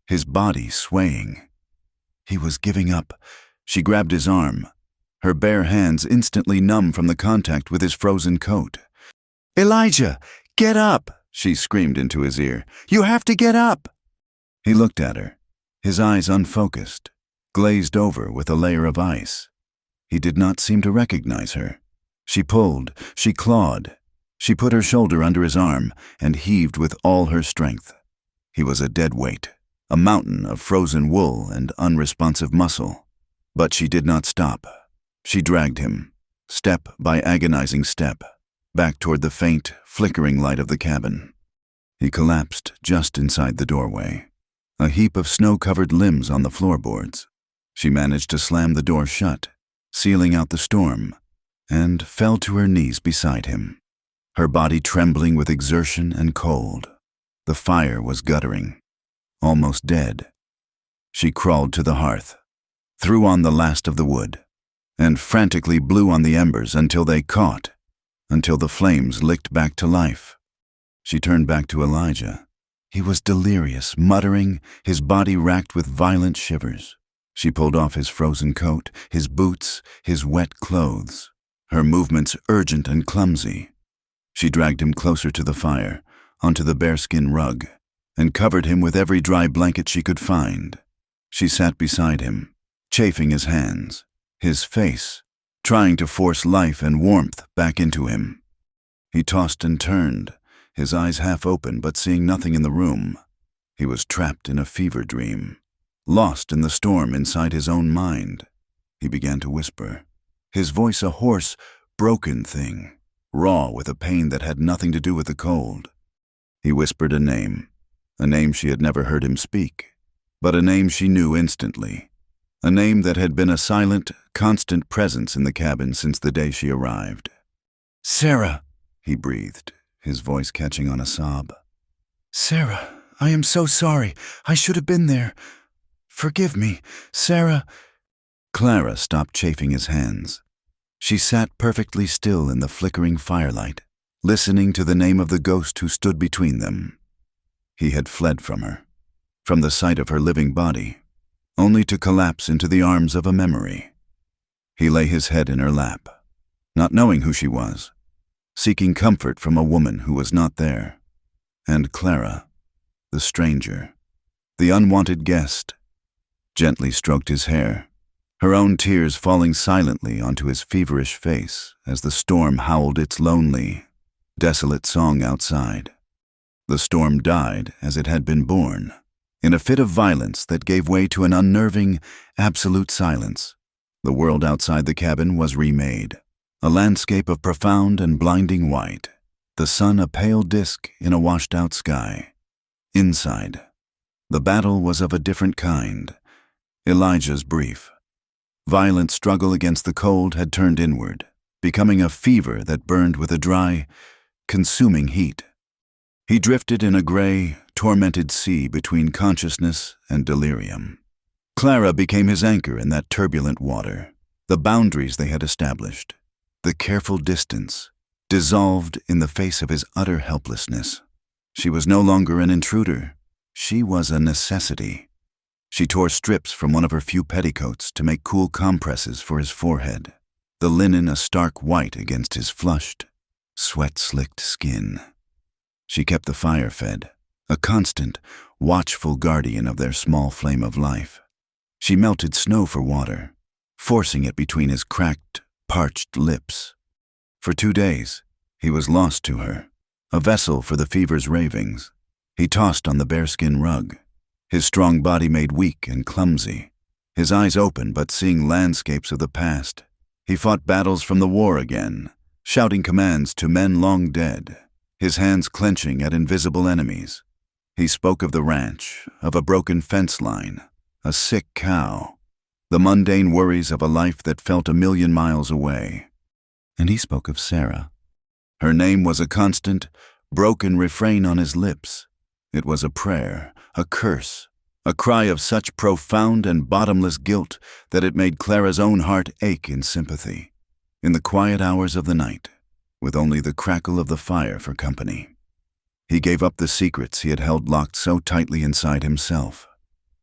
his body swaying. He was giving up. She grabbed his arm, her bare hands instantly numb from the contact with his frozen coat. "Elijah, get up!" she screamed into his ear. "You have to get up!" He looked at her, his eyes unfocused, glazed over with a layer of ice. He did not seem to recognize her. She pulled, she clawed. She put her shoulder under his arm and heaved with all her strength. He was a dead weight, a mountain of frozen wool and unresponsive muscle. But she did not stop. She dragged him, step by agonizing step, back toward the faint, flickering light of the cabin. He collapsed just inside the doorway, a heap of snow-covered limbs on the floorboards. She managed to slam the door shut, sealing out the storm, and fell to her knees beside him, her body trembling with exertion and cold. The fire was guttering, almost dead. She crawled to the hearth, threw on the last of the wood, and frantically blew on the embers until they caught, until the flames licked back to life. She turned back to Elijah. He was delirious, muttering, his body racked with violent shivers. She pulled off his frozen coat, his boots, his wet clothes, her movements urgent and clumsy. She dragged him closer to the fire, onto the bearskin rug, and covered him with every dry blanket she could find. She sat beside him, chafing his hands, his face, trying to force life and warmth back into him. He tossed and turned, his eyes half open but seeing nothing in the room. He was trapped in a fever dream, lost in the storm inside his own mind. he began to whisper, his voice a hoarse, broken thing, raw with a pain that had nothing to do with the cold. He whispered a name she had never heard him speak, but a name she knew instantly, a name that had been a silent, constant presence in the cabin since the day she arrived. "Sarah," he breathed, his voice catching on a sob. "Sarah, I am so sorry. I should have been there. Forgive me, Sarah." Clara stopped chafing his hands. She sat perfectly still in the flickering firelight, listening to the name of the ghost who stood between them. He had fled from her, from the sight of her living body, only to collapse into the arms of a memory. He lay his head in her lap, not knowing who she was, seeking comfort from a woman who was not there. And Clara, the stranger, the unwanted guest, gently stroked his hair, her own tears falling silently onto his feverish face as the storm howled its lonely, desolate song outside. The storm died as it had been born, in a fit of violence that gave way to an unnerving, absolute silence. The world outside the cabin was remade, a landscape of profound and blinding white, the sun a pale disk in a washed-out sky. Inside, the battle was of a different kind. Elijah's brief, violent struggle against the cold had turned inward, becoming a fever that burned with a dry, consuming heat. He drifted in a gray, tormented sea between consciousness and delirium. Clara became his anchor in that turbulent water. The boundaries they had established, the careful distance, dissolved in the face of his utter helplessness. She was no longer an intruder. She was a necessity. She tore strips from one of her few petticoats to make cool compresses for his forehead, the linen a stark white against his flushed, sweat-slicked skin. She kept the fire fed, a constant, watchful guardian of their small flame of life. She melted snow for water, forcing it between his cracked, parched lips. For 2 days, he was lost to her, a vessel for the fever's ravings. He tossed on the bearskin rug, his strong body made weak and clumsy, his eyes open but seeing landscapes of the past. He fought battles from the war again, shouting commands to men long dead, his hands clenching at invisible enemies. He spoke of the ranch, of a broken fence line, a sick cow, the mundane worries of a life that felt 1,000,000 miles away. And he spoke of Sarah. Her name was a constant, broken refrain on his lips. It was a prayer, a curse, a cry of such profound and bottomless guilt that it made Clara's own heart ache in sympathy. In the quiet hours of the night, with only the crackle of the fire for company, he gave up the secrets he had held locked so tightly inside himself.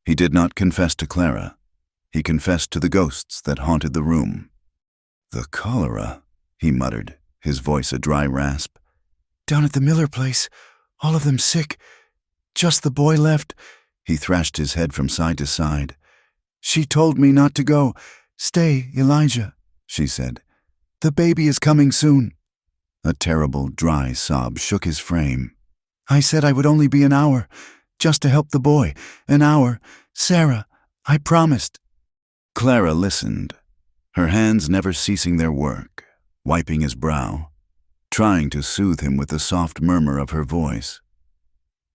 He did not confess to Clara. He confessed to the ghosts that haunted the room. "The cholera," he muttered, his voice a dry rasp. "Down at the Miller place, all of them sick. Just the boy left." He thrashed his head from side to side. "She told me not to go. Stay, Elijah," she said. "The baby is coming soon." A terrible, dry sob shook his frame. "I said I would only be an hour, just to help the boy. An hour. Sarah, I promised." Clara listened, her hands never ceasing their work, wiping his brow, trying to soothe him with the soft murmur of her voice.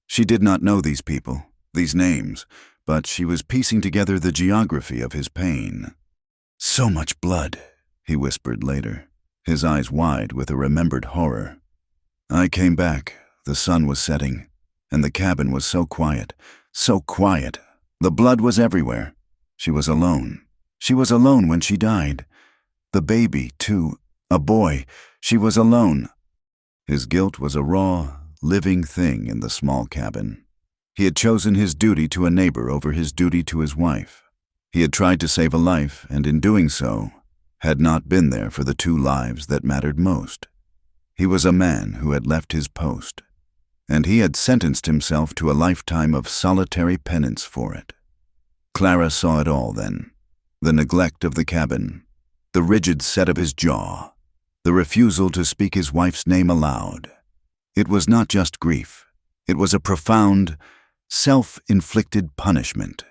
She did not know these people, these names, but she was piecing together the geography of his pain. "So much blood," he whispered later, his eyes wide with a remembered horror. "I came back, the sun was setting, and the cabin was so quiet, so quiet. The blood was everywhere. She was alone. She was alone when she died. The baby, too, a boy. She was alone." His guilt was a raw, living thing in the small cabin. He had chosen his duty to a neighbor over his duty to his wife. He had tried to save a life, and in doing so, had not been there for the 2 lives that mattered most. He was a man who had left his post, and he had sentenced himself to a lifetime of solitary penance for it. Clara saw it all then, the neglect of the cabin, the rigid set of his jaw, the refusal to speak his wife's name aloud. It was not just grief. It was a profound, self-inflicted punishment.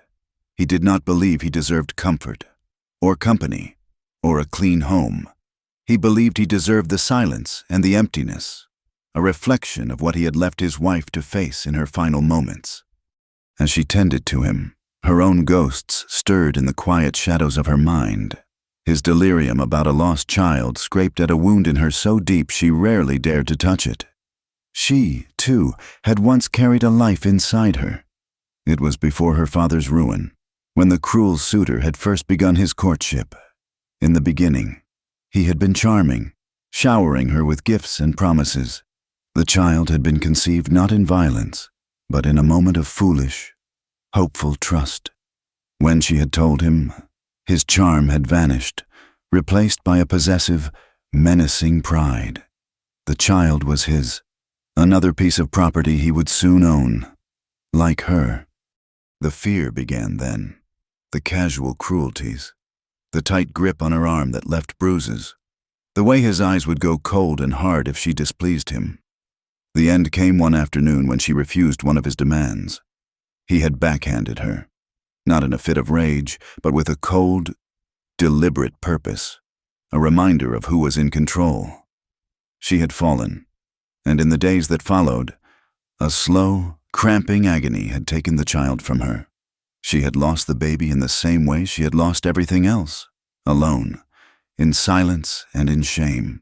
He did not believe he deserved comfort. or company, or a clean home. He believed he deserved the silence and the emptiness, a reflection of what he had left his wife to face in her final moments. As she tended to him, her own ghosts stirred in the quiet shadows of her mind. His delirium about a lost child scraped at a wound in her so deep she rarely dared to touch it. She, too, had once carried a life inside her. It was before her father's ruin, when the cruel suitor had first begun his courtship. In the beginning, he had been charming, showering her with gifts and promises. The child had been conceived not in violence, but in a moment of foolish, hopeful trust. When she had told him, his charm had vanished, replaced by a possessive, menacing pride. The child was his, another piece of property he would soon own, like her. The fear began then, the casual cruelties, the tight grip on her arm that left bruises, the way his eyes would go cold and hard if she displeased him. The end came one afternoon when she refused one of his demands. He had backhanded her, not in a fit of rage, but with a cold, deliberate purpose, a reminder of who was in control. She had fallen, and in the days that followed, a slow, cramping agony had taken the child from her. She had lost the baby in the same way she had lost everything else, alone, in silence and in shame.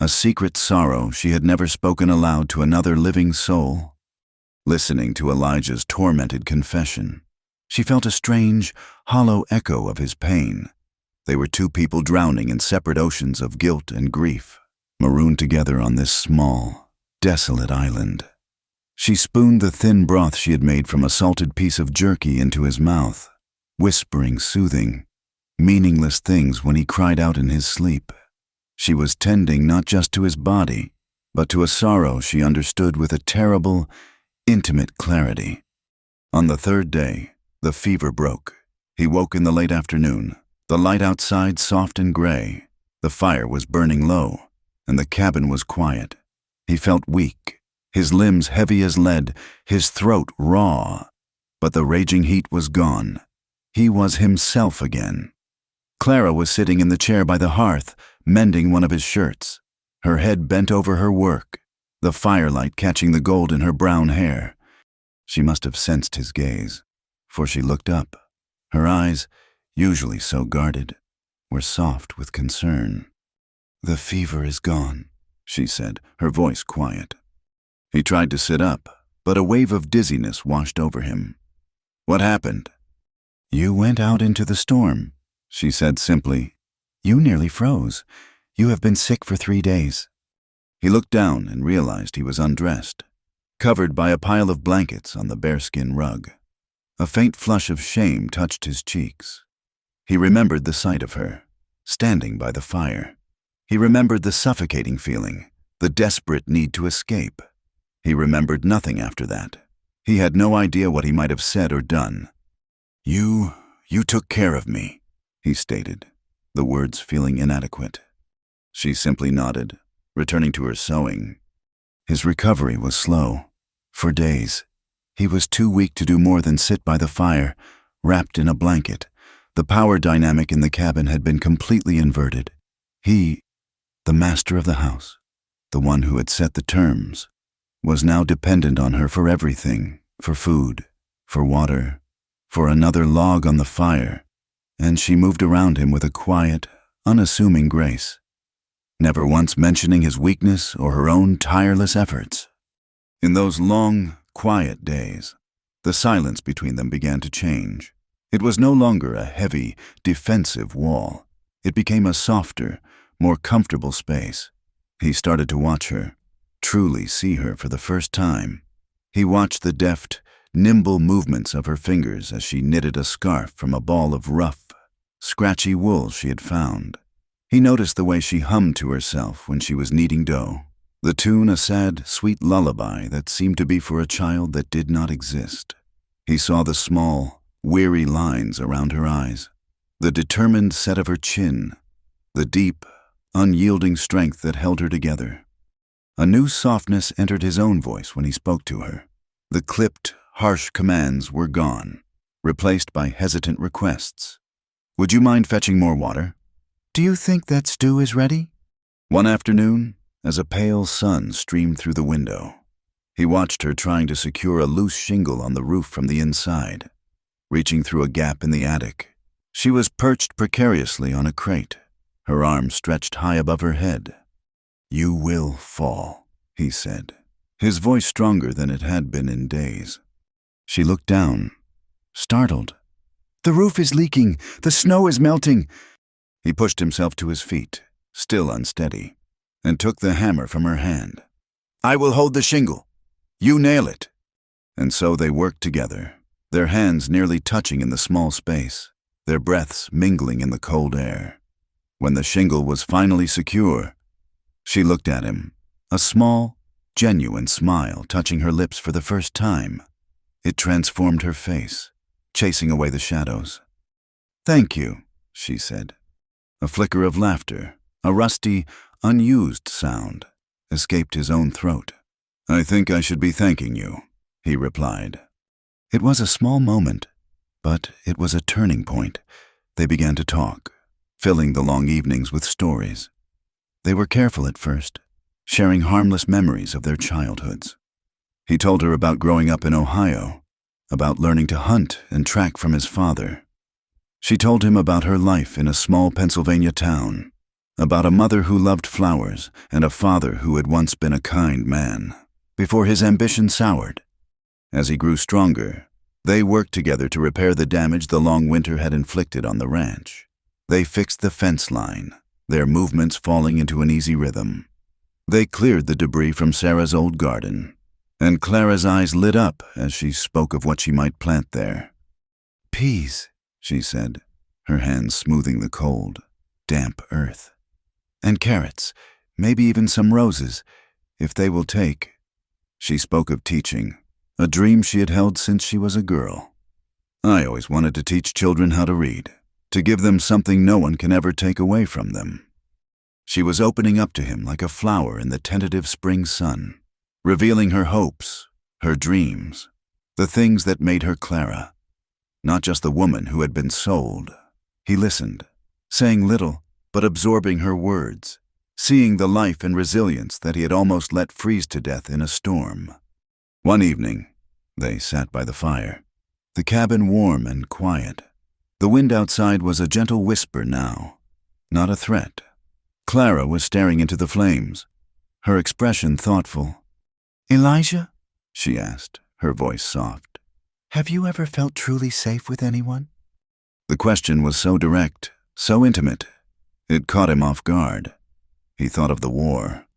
A secret sorrow she had never spoken aloud to another living soul. Listening to Elijah's tormented confession, she felt a strange, hollow echo of his pain. They were two people drowning in separate oceans of guilt and grief, marooned together on this small, desolate island. She spooned the thin broth she had made from a salted piece of jerky into his mouth, whispering soothing, meaningless things when he cried out in his sleep. She was tending not just to his body, but to a sorrow she understood with a terrible, intimate clarity. On the third day, the fever broke. He woke in the late afternoon, the light outside soft and gray. The fire was burning low, and the cabin was quiet. He felt weak, his limbs heavy as lead, his throat raw. But the raging heat was gone. He was himself again. Clara was sitting in the chair by the hearth, mending one of his shirts, her head bent over her work, the firelight catching the gold in her brown hair. She must have sensed his gaze, for she looked up. Her eyes, usually so guarded, were soft with concern. "The fever is gone," she said, her voice quiet. He tried to sit up, but a wave of dizziness washed over him. "What happened?" "You went out into the storm," she said simply. "You nearly froze. You have been sick for 3 days. He looked down and realized he was undressed, covered by a pile of blankets on the bearskin rug. A faint flush of shame touched his cheeks. He remembered the sight of her, standing by the fire. He remembered the suffocating feeling, the desperate need to escape. He remembered nothing after that. He had no idea what he might have said or done. You took care of me," he stated, the words feeling inadequate. She simply nodded, returning to her sewing. His recovery was slow. For days, he was too weak to do more than sit by the fire, wrapped in a blanket. The power dynamic in the cabin had been completely inverted. He, the master of the house, the one who had set the terms, was now dependent on her for everything, for food, for water, for another log on the fire, and she moved around him with a quiet, unassuming grace, never once mentioning his weakness or her own tireless efforts. In those long, quiet days, the silence between them began to change. It was no longer a heavy, defensive wall. It became a softer, more comfortable space. He started to watch her, truly see her for the first time. He watched the deft, nimble movements of her fingers as she knitted a scarf from a ball of rough, scratchy wool she had found. He noticed the way she hummed to herself when she was kneading dough, the tune a sad, sweet lullaby that seemed to be for a child that did not exist. He saw the small, weary lines around her eyes, the determined set of her chin, the deep, unyielding strength that held her together. A new softness entered his own voice when he spoke to her. The clipped, harsh commands were gone, replaced by hesitant requests. Would you mind fetching more water? Do you think that stew is ready? One afternoon, as a pale sun streamed through the window, he watched her trying to secure a loose shingle on the roof from the inside. Reaching through a gap in the attic, she was perched precariously on a crate, her arms stretched high above her head. "You will fall," he said, his voice stronger than it had been in days. She looked down, startled. "The roof is leaking! The snow is melting!" He pushed himself to his feet, still unsteady, and took the hammer from her hand. "I will hold the shingle. You nail it." And so they worked together, their hands nearly touching in the small space, their breaths mingling in the cold air. When the shingle was finally secure, she looked at him, a small, genuine smile touching her lips for the first time. It transformed her face, chasing away the shadows. "Thank you," she said. A flicker of laughter, a rusty, unused sound, escaped his own throat. "I think I should be thanking you," he replied. It was a small moment, but it was a turning point. They began to talk, filling the long evenings with stories. They were careful at first, sharing harmless memories of their childhoods. He told her about growing up in Ohio, about learning to hunt and track from his father. She told him about her life in a small Pennsylvania town, about a mother who loved flowers and a father who had once been a kind man, before his ambition soured. As he grew stronger, they worked together to repair the damage the long winter had inflicted on the ranch. They fixed the fence line, their movements falling into an easy rhythm. They cleared the debris from Sarah's old garden, and Clara's eyes lit up as she spoke of what she might plant there. "Peas," she said, her hands smoothing the cold, damp earth. "And carrots, maybe even some roses, if they will take." She spoke of teaching, a dream she had held since she was a girl. "I always wanted to teach children how to read, to give them something no one can ever take away from them." She was opening up to him like a flower in the tentative spring sun, revealing her hopes, her dreams, the things that made her Clara, not just the woman who had been sold. He listened, saying little, but absorbing her words, seeing the life and resilience that he had almost let freeze to death in a storm. One evening, they sat by the fire, the cabin warm and quiet. The wind outside was a gentle whisper now, not a threat. Clara was staring into the flames, her expression thoughtful. "Elijah," she asked, her voice soft, "have you ever felt truly safe with anyone?" The question was so direct, so intimate, it caught him off guard. He thought of the war,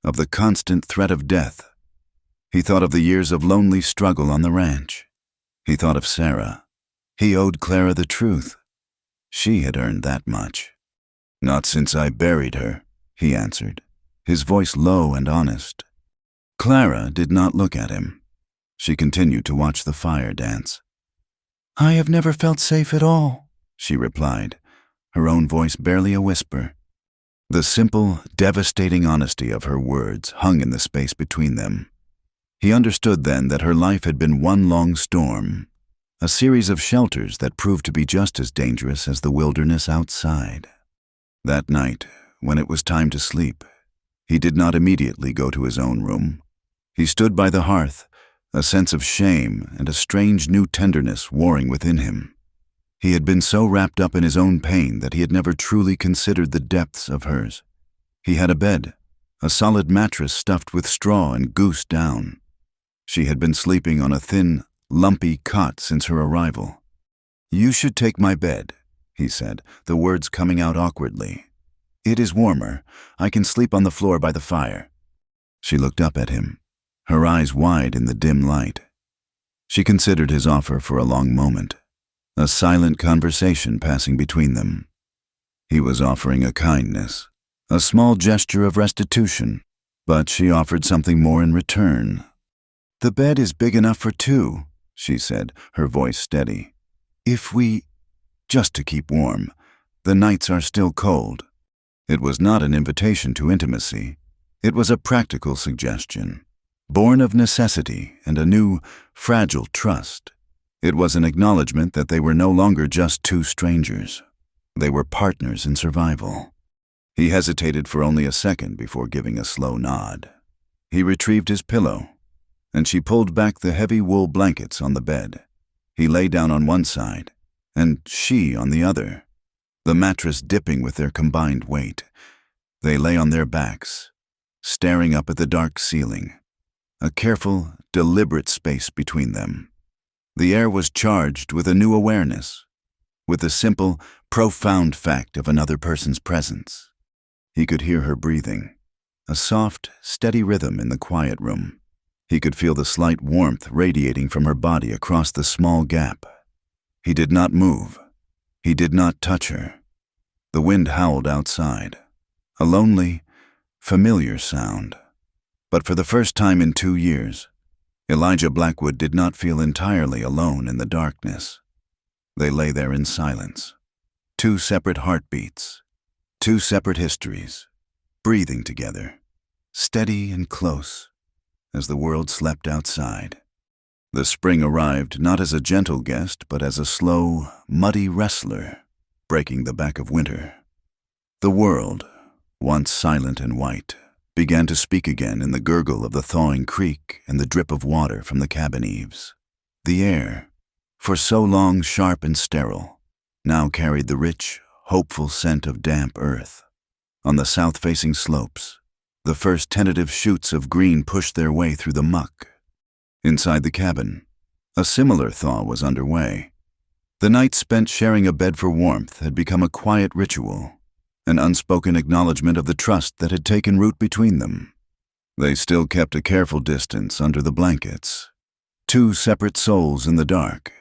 of the constant threat of death. He thought of the years of lonely struggle on the ranch. He thought of Sarah. He owed Clara the truth. She had earned that much. "Not since I buried her," he answered, his voice low and honest. Clara did not look at him. She continued to watch the fire dance. "I have never felt safe at all," she replied, her own voice barely a whisper. The simple, devastating honesty of her words hung in the space between them. He understood then that her life had been one long storm, a series of shelters that proved to be just as dangerous as the wilderness outside. That night, when it was time to sleep, he did not immediately go to his own room. He stood by the hearth, a sense of shame and a strange new tenderness warring within him. He had been so wrapped up in his own pain that he had never truly considered the depths of hers. He had a bed, a solid mattress stuffed with straw and goose down. She had been sleeping on a thin, lumpy cot since her arrival. "You should take my bed," he said, the words coming out awkwardly. "It is warmer. I can sleep on the floor by the fire." She looked up at him, her eyes wide in the dim light. She considered his offer for a long moment, a silent conversation passing between them. He was offering a kindness, a small gesture of restitution, but she offered something more in return. "The bed is big enough for two," she said, her voice steady. Just to keep warm. The nights are still cold." It was not an invitation to intimacy. It was a practical suggestion, born of necessity and a new, fragile trust. It was an acknowledgement that they were no longer just two strangers. They were partners in survival. He hesitated for only a second before giving a slow nod. He retrieved his pillow, and she pulled back the heavy wool blankets on the bed. He lay down on one side, and she on the other, the mattress dipping with their combined weight. They lay on their backs, staring up at the dark ceiling, a careful, deliberate space between them. The air was charged with a new awareness, with the simple, profound fact of another person's presence. He could hear her breathing, a soft, steady rhythm in the quiet room. He could feel the slight warmth radiating from her body across the small gap. He did not move. He did not touch her. The wind howled outside, a lonely, familiar sound. But for the first time in 2 years, Elijah Blackwood did not feel entirely alone in the darkness. They lay there in silence, 2 separate heartbeats, 2 separate histories, breathing together, steady and close, as the world slept outside. The spring arrived not as a gentle guest, but as a slow, muddy wrestler, breaking the back of winter. The world, once silent and white, began to speak again in the gurgle of the thawing creek and the drip of water from the cabin eaves. The air, for so long sharp and sterile, now carried the rich, hopeful scent of damp earth. On the south-facing slopes, the first tentative shoots of green pushed their way through the muck. Inside the cabin, a similar thaw was underway. The night spent sharing a bed for warmth had become a quiet ritual, an unspoken acknowledgement of the trust that had taken root between them. They still kept a careful distance under the blankets, 2 separate souls in the dark.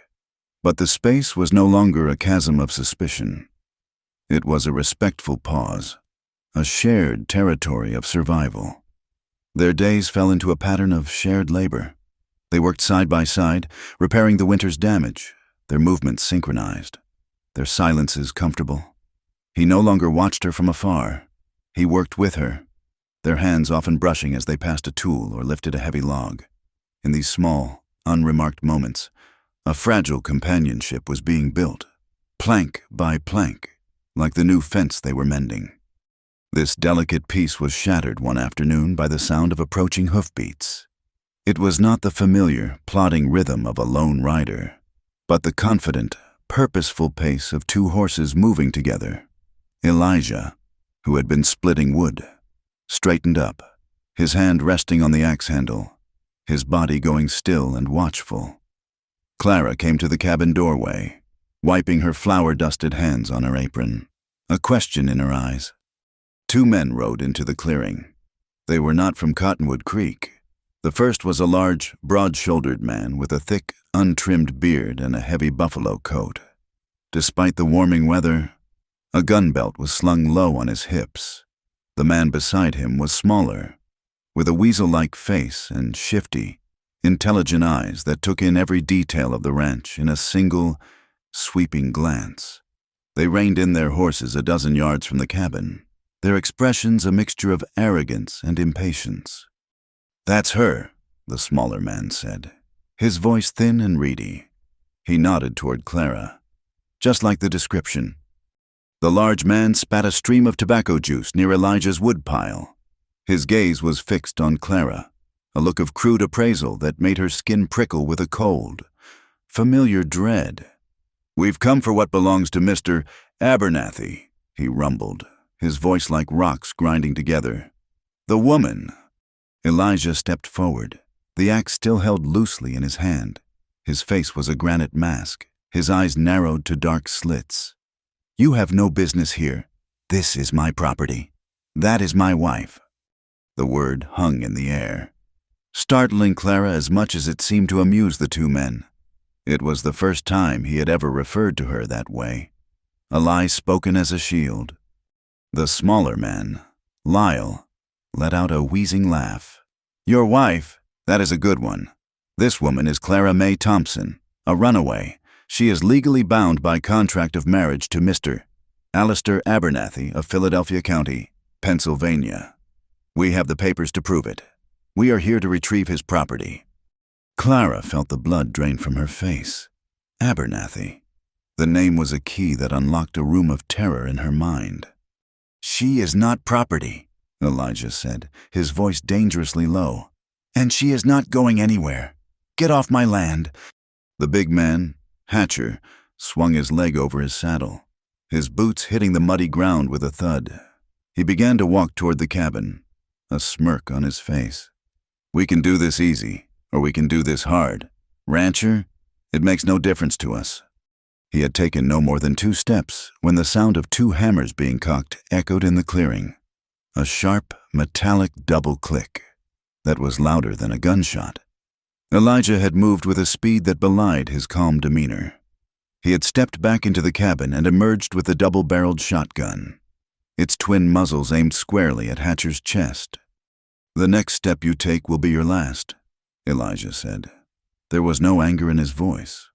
But the space was no longer a chasm of suspicion. It was a respectful pause, a shared territory of survival. Their days fell into a pattern of shared labor. They worked side by side, repairing the winter's damage, their movements synchronized, their silences comfortable. He no longer watched her from afar. He worked with her, their hands often brushing as they passed a tool or lifted a heavy log. In these small, unremarked moments, a fragile companionship was being built, plank by plank, like the new fence they were mending. This delicate peace was shattered one afternoon by the sound of approaching hoofbeats. It was not the familiar, plodding rhythm of a lone rider, but the confident, purposeful pace of 2 horses moving together. Elijah, who had been splitting wood, straightened up, his hand resting on the axe handle, his body going still and watchful. Clara came to the cabin doorway, wiping her flour-dusted hands on her apron, a question in her eyes. 2 men rode into the clearing. They were not from Cottonwood Creek. The first was a large, broad-shouldered man with a thick, untrimmed beard and a heavy buffalo coat. Despite the warming weather, a gun belt was slung low on his hips. The man beside him was smaller, with a weasel-like face and shifty, intelligent eyes that took in every detail of the ranch in a single, sweeping glance. They reined in their horses a dozen yards from the cabin, their expressions a mixture of arrogance and impatience. "That's her," the smaller man said, his voice thin and reedy. He nodded toward Clara, just like the description. The large man spat a stream of tobacco juice near Elijah's woodpile. His gaze was fixed on Clara, a look of crude appraisal that made her skin prickle with a cold, familiar dread. "We've come for what belongs to Mr. Abernathy," he rumbled, his voice like rocks grinding together. "The woman." Elijah stepped forward, the axe still held loosely in his hand. His face was a granite mask, his eyes narrowed to dark slits. "You have no business here. This is my property. That is my wife." The word hung in the air, startling Clara as much as it seemed to amuse the 2 men. It was the first time he had ever referred to her that way, a lie spoken as a shield. The smaller man, Lyle, let out a wheezing laugh. "Your wife? That is a good one. This woman is Clara Mae Thompson, a runaway. She is legally bound by contract of marriage to Mr. Alistair Abernathy of Philadelphia County, Pennsylvania. We have the papers to prove it. We are here to retrieve his property." Clara felt the blood drain from her face. Abernathy. The name was a key that unlocked a room of terror in her mind. "She is not property," Elijah said, his voice dangerously low. "And she is not going anywhere. Get off my land." The big man, Hatcher, swung his leg over his saddle, his boots hitting the muddy ground with a thud. He began to walk toward the cabin, a smirk on his face. "We can do this easy, or we can do this hard. Rancher, it makes no difference to us." He had taken no more than 2 steps when the sound of 2 hammers being cocked echoed in the clearing. A sharp, metallic double click that was louder than a gunshot. Elijah had moved with a speed that belied his calm demeanor. He had stepped back into the cabin and emerged with the double-barreled shotgun, its twin muzzles aimed squarely at Hatcher's chest. "The next step you take will be your last," Elijah said. There was no anger in his voice,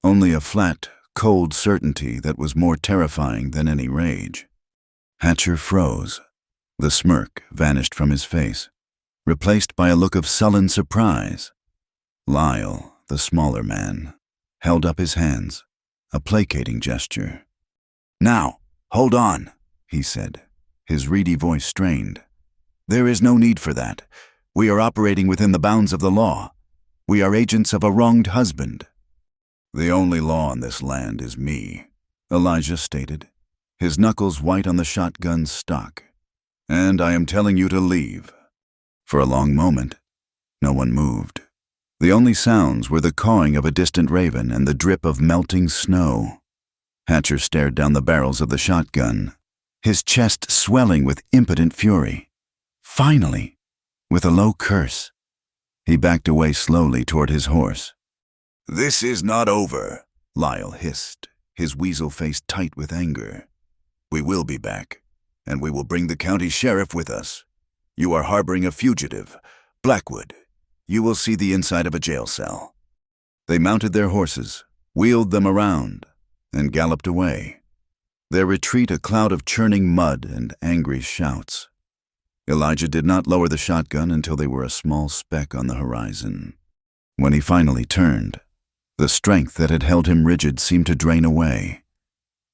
only a flat, cold certainty that was more terrifying than any rage. Hatcher froze. The smirk vanished from his face, replaced by a look of sullen surprise. Lyle, the smaller man, held up his hands, a placating gesture. "Now, hold on," he said, his reedy voice strained. "There is no need for that. We are operating within the bounds of the law. We are agents of a wronged husband." "The only law on this land is me," Elijah stated, his knuckles white on the shotgun's stock. "And I am telling you to leave." For a long moment, no one moved. The only sounds were the cawing of a distant raven and the drip of melting snow. Hatcher stared down the barrels of the shotgun, his chest swelling with impotent fury. Finally, with a low curse, he backed away slowly toward his horse. "This is not over," Lyle hissed, his weasel face tight with anger. "We will be back, and we will bring the county sheriff with us. You are harboring a fugitive, Blackwood. You will see the inside of a jail cell." They mounted their horses, wheeled them around, and galloped away, their retreat a cloud of churning mud and angry shouts. Elijah did not lower the shotgun until they were a small speck on the horizon. When he finally turned, the strength that had held him rigid seemed to drain away.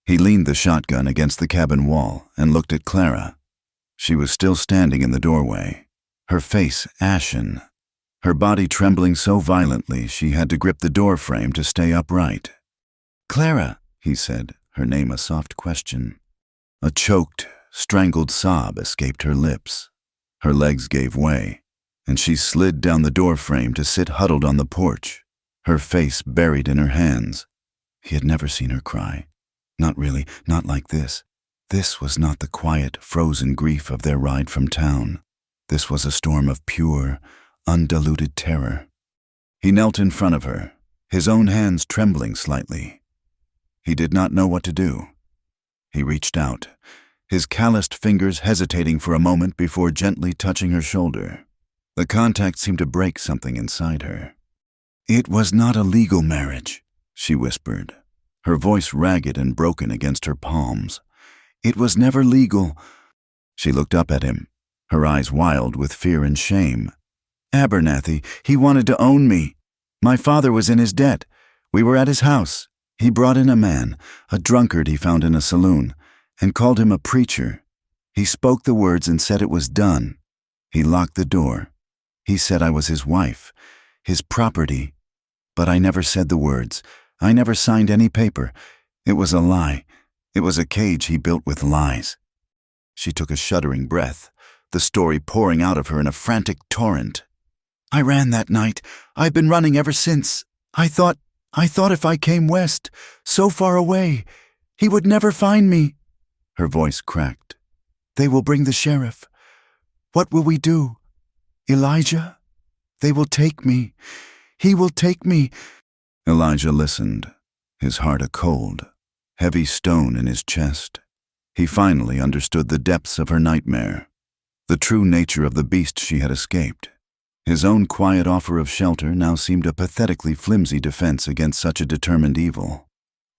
He leaned the shotgun against the cabin wall and looked at Clara. She was still standing in the doorway, her face ashen, her body trembling so violently she had to grip the door frame to stay upright. "Clara," he said, her name a soft question. A choked, strangled sob escaped her lips. Her legs gave way, and she slid down the door frame to sit huddled on the porch, her face buried in her hands. He had never seen her cry. Not really, not like this. This was not the quiet, frozen grief of their ride from town. This was a storm of pure, undiluted terror. He knelt in front of her, his own hands trembling slightly. He did not know what to do. He reached out, his calloused fingers hesitating for a moment before gently touching her shoulder. The contact seemed to break something inside her. "It was not a legal marriage," she whispered, her voice ragged and broken against her palms. "It was never legal." She looked up at him, her eyes wild with fear and shame. "Abernathy, he wanted to own me. My father was in his debt. We were at his house. He brought in a man, a drunkard he found in a saloon, and called him a preacher. He spoke the words and said it was done. He locked the door. He said I was his wife, his property. But I never said the words. I never signed any paper. It was a lie. It was a cage he built with lies." She took a shuddering breath, the story pouring out of her in a frantic torrent. "I ran that night. I've been running ever since. I thought if I came west, so far away, he would never find me." Her voice cracked. "They will bring the sheriff. What will we do? Elijah? They will take me. He will take me." Elijah listened, his heart a cold, heavy stone in his chest. He finally understood the depths of her nightmare, the true nature of the beast she had escaped. His own quiet offer of shelter now seemed a pathetically flimsy defense against such a determined evil.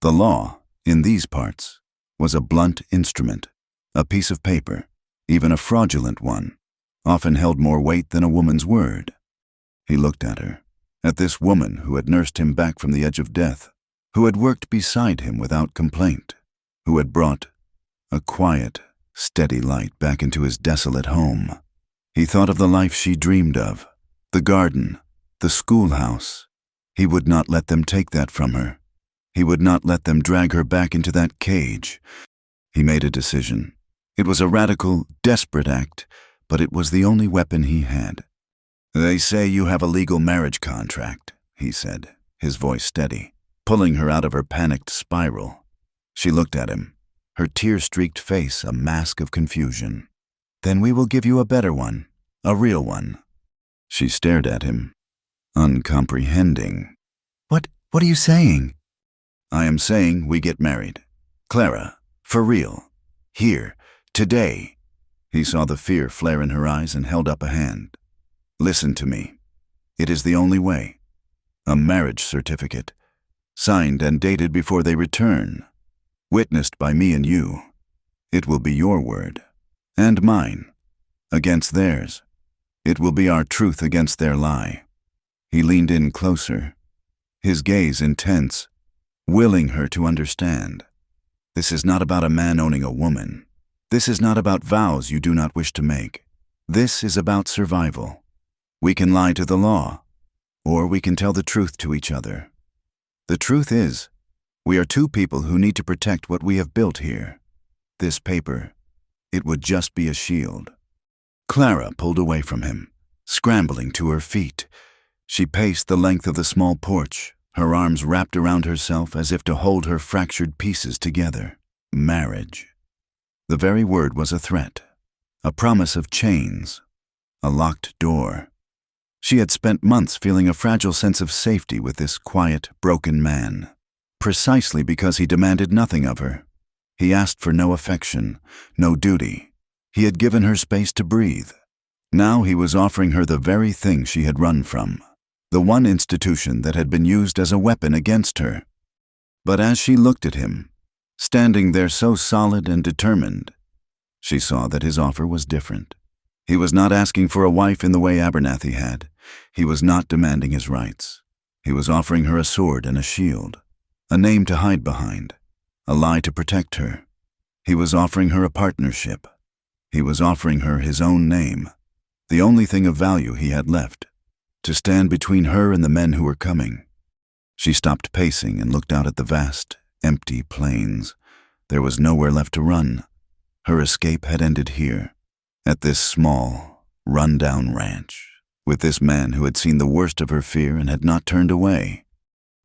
The law, in these parts, was a blunt instrument, a piece of paper, even a fraudulent one, often held more weight than a woman's word. He looked at her, at this woman who had nursed him back from the edge of death, who had worked beside him without complaint, who had brought a quiet, steady light back into his desolate home. He thought of the life she dreamed of, the garden, the schoolhouse. He would not let them take that from her. He would not let them drag her back into that cage. He made a decision. It was a radical, desperate act, but it was the only weapon he had. "They say you have a legal marriage contract," he said, his voice steady, pulling her out of her panicked spiral. She looked at him, her tear-streaked face a mask of confusion. "Then we will give you a better one, a real one." She stared at him, uncomprehending. What are you saying?" "I am saying we get married. Clara, for real. Here, today." He saw the fear flare in her eyes and held up a hand. "Listen to me. It is the only way. A marriage certificate, signed and dated before they return, witnessed by me and you. It will be your word, and mine, against theirs. It will be our truth against their lie." He leaned in closer, his gaze intense, willing her to understand. This is not about a man owning a woman. This is not about vows you do not wish to make. This is about survival. We can lie to the law, or we can tell the truth to each other. The truth is, we are two people who need to protect what we have built here. This paper, it would just be a shield. Clara pulled away from him, scrambling to her feet. She paced the length of the small porch, her arms wrapped around herself as if to hold her fractured pieces together. Marriage. The very word was a threat, a promise of chains, a locked door. She had spent months feeling a fragile sense of safety with this quiet, broken man, precisely because he demanded nothing of her. He asked for no affection, no duty. He had given her space to breathe. Now he was offering her the very thing she had run from, the one institution that had been used as a weapon against her. But as she looked at him, standing there so solid and determined, she saw that his offer was different. He was not asking for a wife in the way Abernathy had. He was not demanding his rights. He was offering her a sword and a shield, a name to hide behind, a lie to protect her. He was offering her a partnership. He was offering her his own name, the only thing of value he had left, to stand between her and the men who were coming. She stopped pacing and looked out at the vast, empty plains. There was nowhere left to run. Her escape had ended here, at this small, run-down ranch, with this man who had seen the worst of her fear and had not turned away.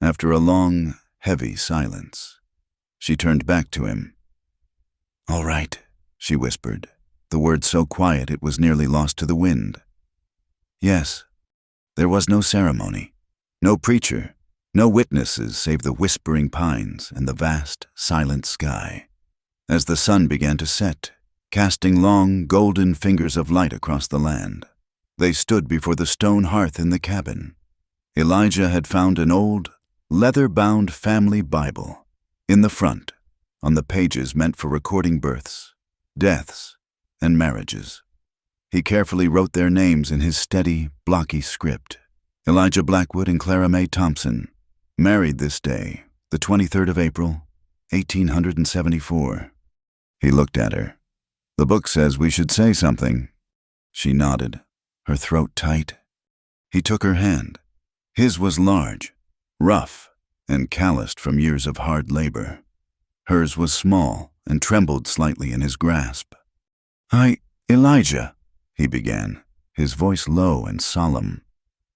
After a long, heavy silence, she turned back to him. "All right," she whispered, the word so quiet it was nearly lost to the wind. Yes. There was no ceremony, no preacher, no witnesses save the whispering pines and the vast, silent sky. As the sun began to set, casting long, golden fingers of light across the land, they stood before the stone hearth in the cabin. Elijah had found an old, leather-bound family Bible. In the front, on the pages meant for recording births, deaths, and marriages, he carefully wrote their names in his steady, blocky script. Elijah Blackwood and Clara May Thompson, married this day, the 23rd of April, 1874. He looked at her. "The book says we should say something." She nodded, her throat tight. He took her hand. His was large, rough, and calloused from years of hard labor. Hers was small and trembled slightly in his grasp. Elijah," he began, his voice low and solemn,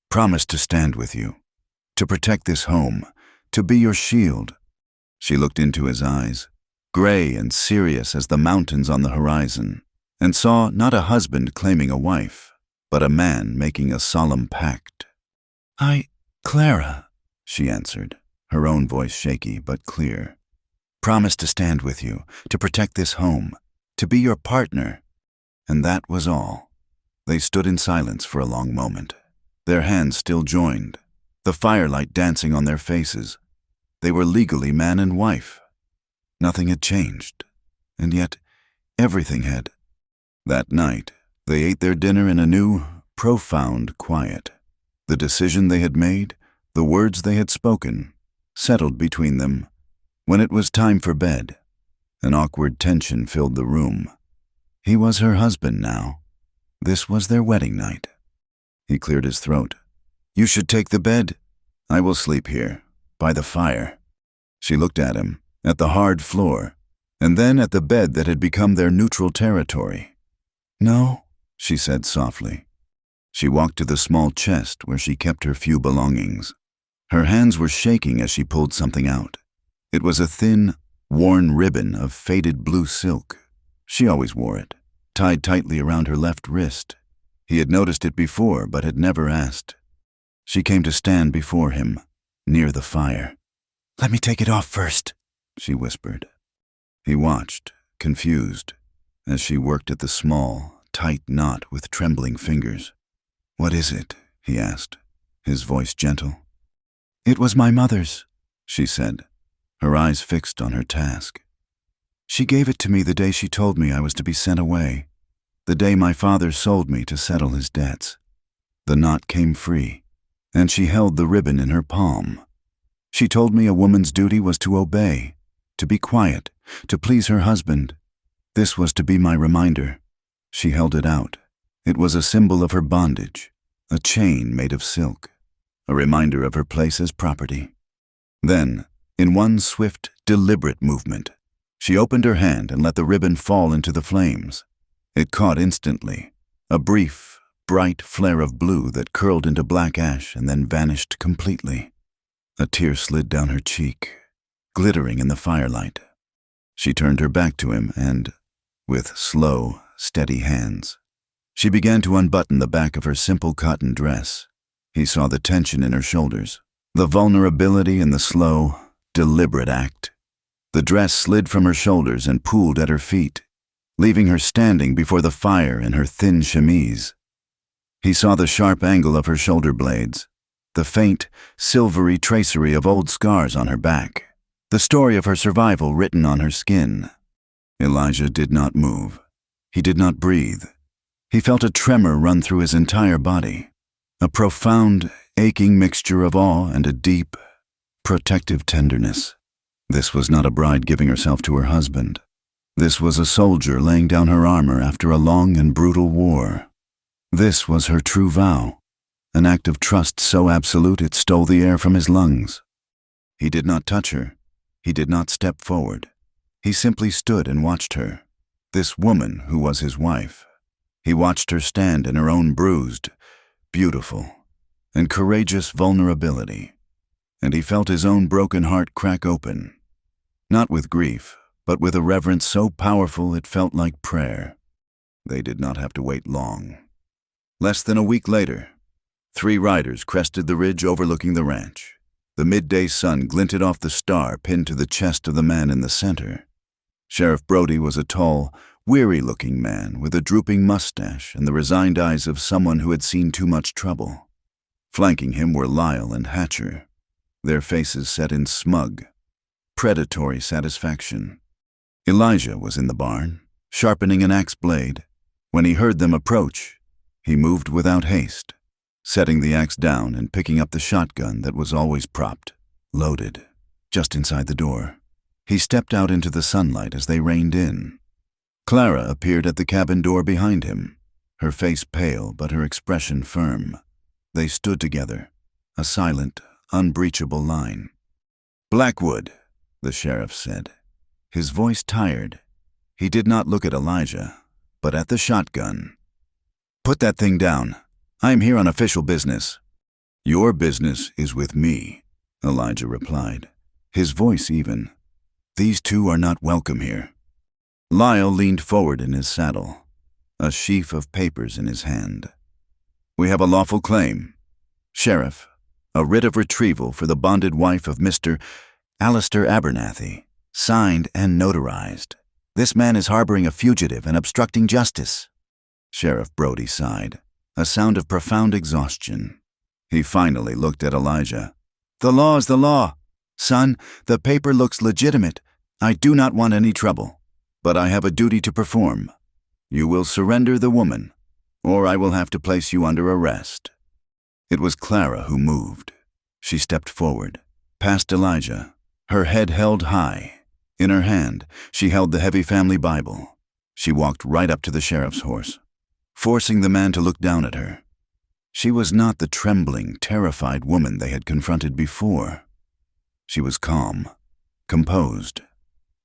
"promise to stand with you, to protect this home, to be your shield." She looked into his eyes, gray and serious as the mountains on the horizon, and saw not a husband claiming a wife, but a man making a solemn pact. Clara," she answered, her own voice shaky but clear, "promise to stand with you, to protect this home, to be your partner." And that was all. They stood in silence for a long moment, their hands still joined, the firelight dancing on their faces. They were legally man and wife. Nothing had changed, and yet everything had. That night, they ate their dinner in a new, profound quiet. The decision they had made, the words they had spoken, settled between them. When it was time for bed, an awkward tension filled the room. He was her husband now. This was their wedding night. He cleared his throat. "You should take the bed. I will sleep here, by the fire." She looked at him, at the hard floor, and then at the bed that had become their neutral territory. "No," she said softly. She walked to the small chest where she kept her few belongings. Her hands were shaking as she pulled something out. It was a thin, worn ribbon of faded blue silk. She always wore it, tied tightly around her left wrist. He had noticed it before, but had never asked. She came to stand before him, near the fire. "Let me take it off first," she whispered. He watched, confused, as she worked at the small, tight knot with trembling fingers. "What is it?" he asked, his voice gentle. "It was my mother's," she said, her eyes fixed on her task. "She gave it to me the day she told me I was to be sent away, the day my father sold me to settle his debts." The knot came free, and she held the ribbon in her palm. "She told me a woman's duty was to obey, to be quiet, to please her husband. This was to be my reminder." She held it out. It was a symbol of her bondage, a chain made of silk, a reminder of her place as property. Then, in one swift, deliberate movement, she opened her hand and let the ribbon fall into the flames. It caught instantly, a brief, bright flare of blue that curled into black ash and then vanished completely. A tear slid down her cheek, glittering in the firelight. She turned her back to him and, with slow, steady hands, she began to unbutton the back of her simple cotton dress. He saw the tension in her shoulders, the vulnerability in the slow, deliberate act. The dress slid from her shoulders and pooled at her feet, leaving her standing before the fire in her thin chemise. He saw the sharp angle of her shoulder blades, the faint, silvery tracery of old scars on her back, the story of her survival written on her skin. Elijah did not move. He did not breathe. He felt a tremor run through his entire body, a profound, aching mixture of awe and a deep, protective tenderness. This was not a bride giving herself to her husband. This was a soldier laying down her armor after a long and brutal war. This was her true vow, an act of trust so absolute it stole the air from his lungs. He did not touch her. He did not step forward. He simply stood and watched her, this woman who was his wife. He watched her stand in her own bruised, beautiful, and courageous vulnerability, and he felt his own broken heart crack open, not with grief, but with a reverence so powerful it felt like prayer. They did not have to wait long. Less than a week later, 3 riders crested the ridge overlooking the ranch. The midday sun glinted off the star pinned to the chest of the man in the center. Sheriff Brody was a tall, weary-looking man with a drooping mustache and the resigned eyes of someone who had seen too much trouble. Flanking him were Lyle and Hatcher, their faces set in smug, predatory satisfaction. Elijah was in the barn, sharpening an axe blade. When he heard them approach, he moved without haste, setting the axe down and picking up the shotgun that was always propped, loaded, just inside the door. He stepped out into the sunlight as they reined in. Clara appeared at the cabin door behind him, her face pale but her expression firm. They stood together, a silent, unbreachable line. "Blackwood," the sheriff said, his voice tired. He did not look at Elijah, but at the shotgun. "Put that thing down. I am here on official business." "Your business is with me," Elijah replied, his voice even. "These 2 are not welcome here." Lyle leaned forward in his saddle, a sheaf of papers in his hand. "We have a lawful claim. Sheriff, a writ of retrieval for the bonded wife of Mr. Alistair Abernathy, signed and notarized. This man is harboring a fugitive and obstructing justice." Sheriff Brody sighed, a sound of profound exhaustion. He finally looked at Elijah. "The law is the law. Son, the paper looks legitimate. I do not want any trouble. But I have a duty to perform. You will surrender the woman, or I will have to place you under arrest." It was Clara who moved. She stepped forward, past Elijah, her head held high. In her hand, she held the heavy family Bible. She walked right up to the sheriff's horse, forcing the man to look down at her. She was not the trembling, terrified woman they had confronted before. She was calm, composed,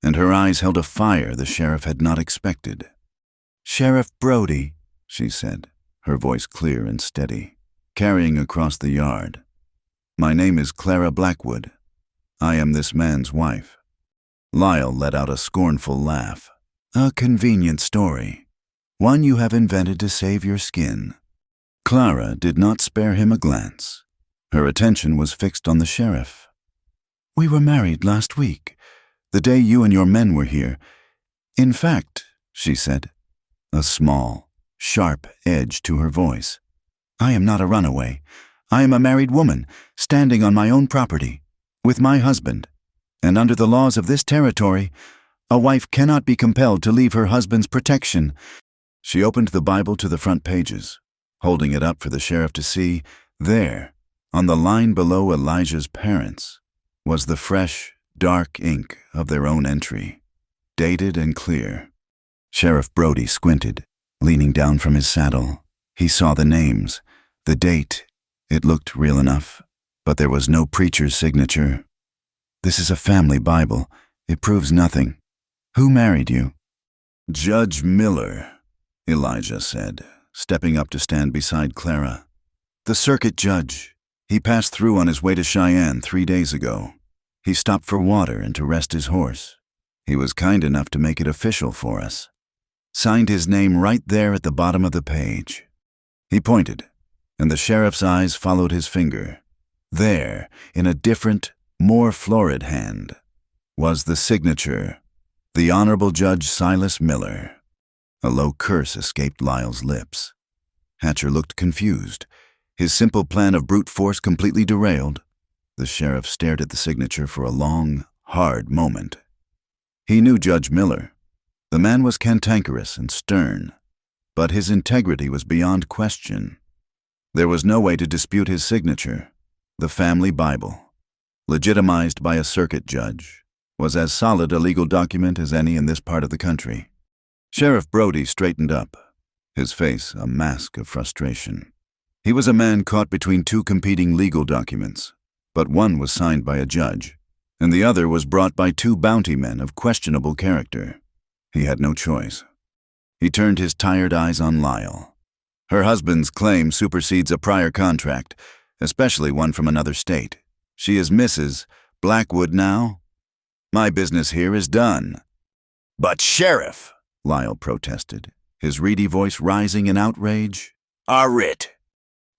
and her eyes held a fire the sheriff had not expected. "Sheriff Brody," she said, her voice clear and steady, carrying across the yard. "My name is Clara Blackwood. I am this man's wife." Lyle let out a scornful laugh. "A convenient story. One you have invented to save your skin." Clara did not spare him a glance. Her attention was fixed on the sheriff. "We were married last week, the day you and your men were here. In fact," she said, a small, sharp edge to her voice, "I am not a runaway. I am a married woman, standing on my own property, with my husband. And under the laws of this territory, a wife cannot be compelled to leave her husband's protection." She opened the Bible to the front pages, holding it up for the sheriff to see. There, on the line below Elijah's parents, was the fresh, dark ink of their own entry, dated and clear. Sheriff Brody squinted, leaning down from his saddle. He saw the names, the date. It looked real enough, but there was no preacher's signature. "This is a family Bible. It proves nothing. Who married you?" "Judge Miller," Elijah said, stepping up to stand beside Clara. "The circuit judge. He passed through on his way to Cheyenne 3 days ago. He stopped for water and to rest his horse. He was kind enough to make it official for us. Signed his name right there at the bottom of the page." He pointed, and the sheriff's eyes followed his finger. There, in a different, more florid hand, was the signature, "The Honorable Judge Silas Miller." A low curse escaped Lyle's lips. Hatcher looked confused, his simple plan of brute force completely derailed. The sheriff stared at the signature for a long, hard moment. He knew Judge Miller. The man was cantankerous and stern, but his integrity was beyond question. There was no way to dispute his signature. The family Bible, legitimized by a circuit judge, was as solid a legal document as any in this part of the country. Sheriff Brody straightened up, his face a mask of frustration. He was a man caught between two competing legal documents, but one was signed by a judge, and the other was brought by two bounty men of questionable character. He had no choice. He turned his tired eyes on Lyle. "Her husband's claim supersedes a prior contract, especially one from another state. She is Mrs. Blackwood now. My business here is done." "But Sheriff," Lyle protested, his reedy voice rising in outrage, "our writ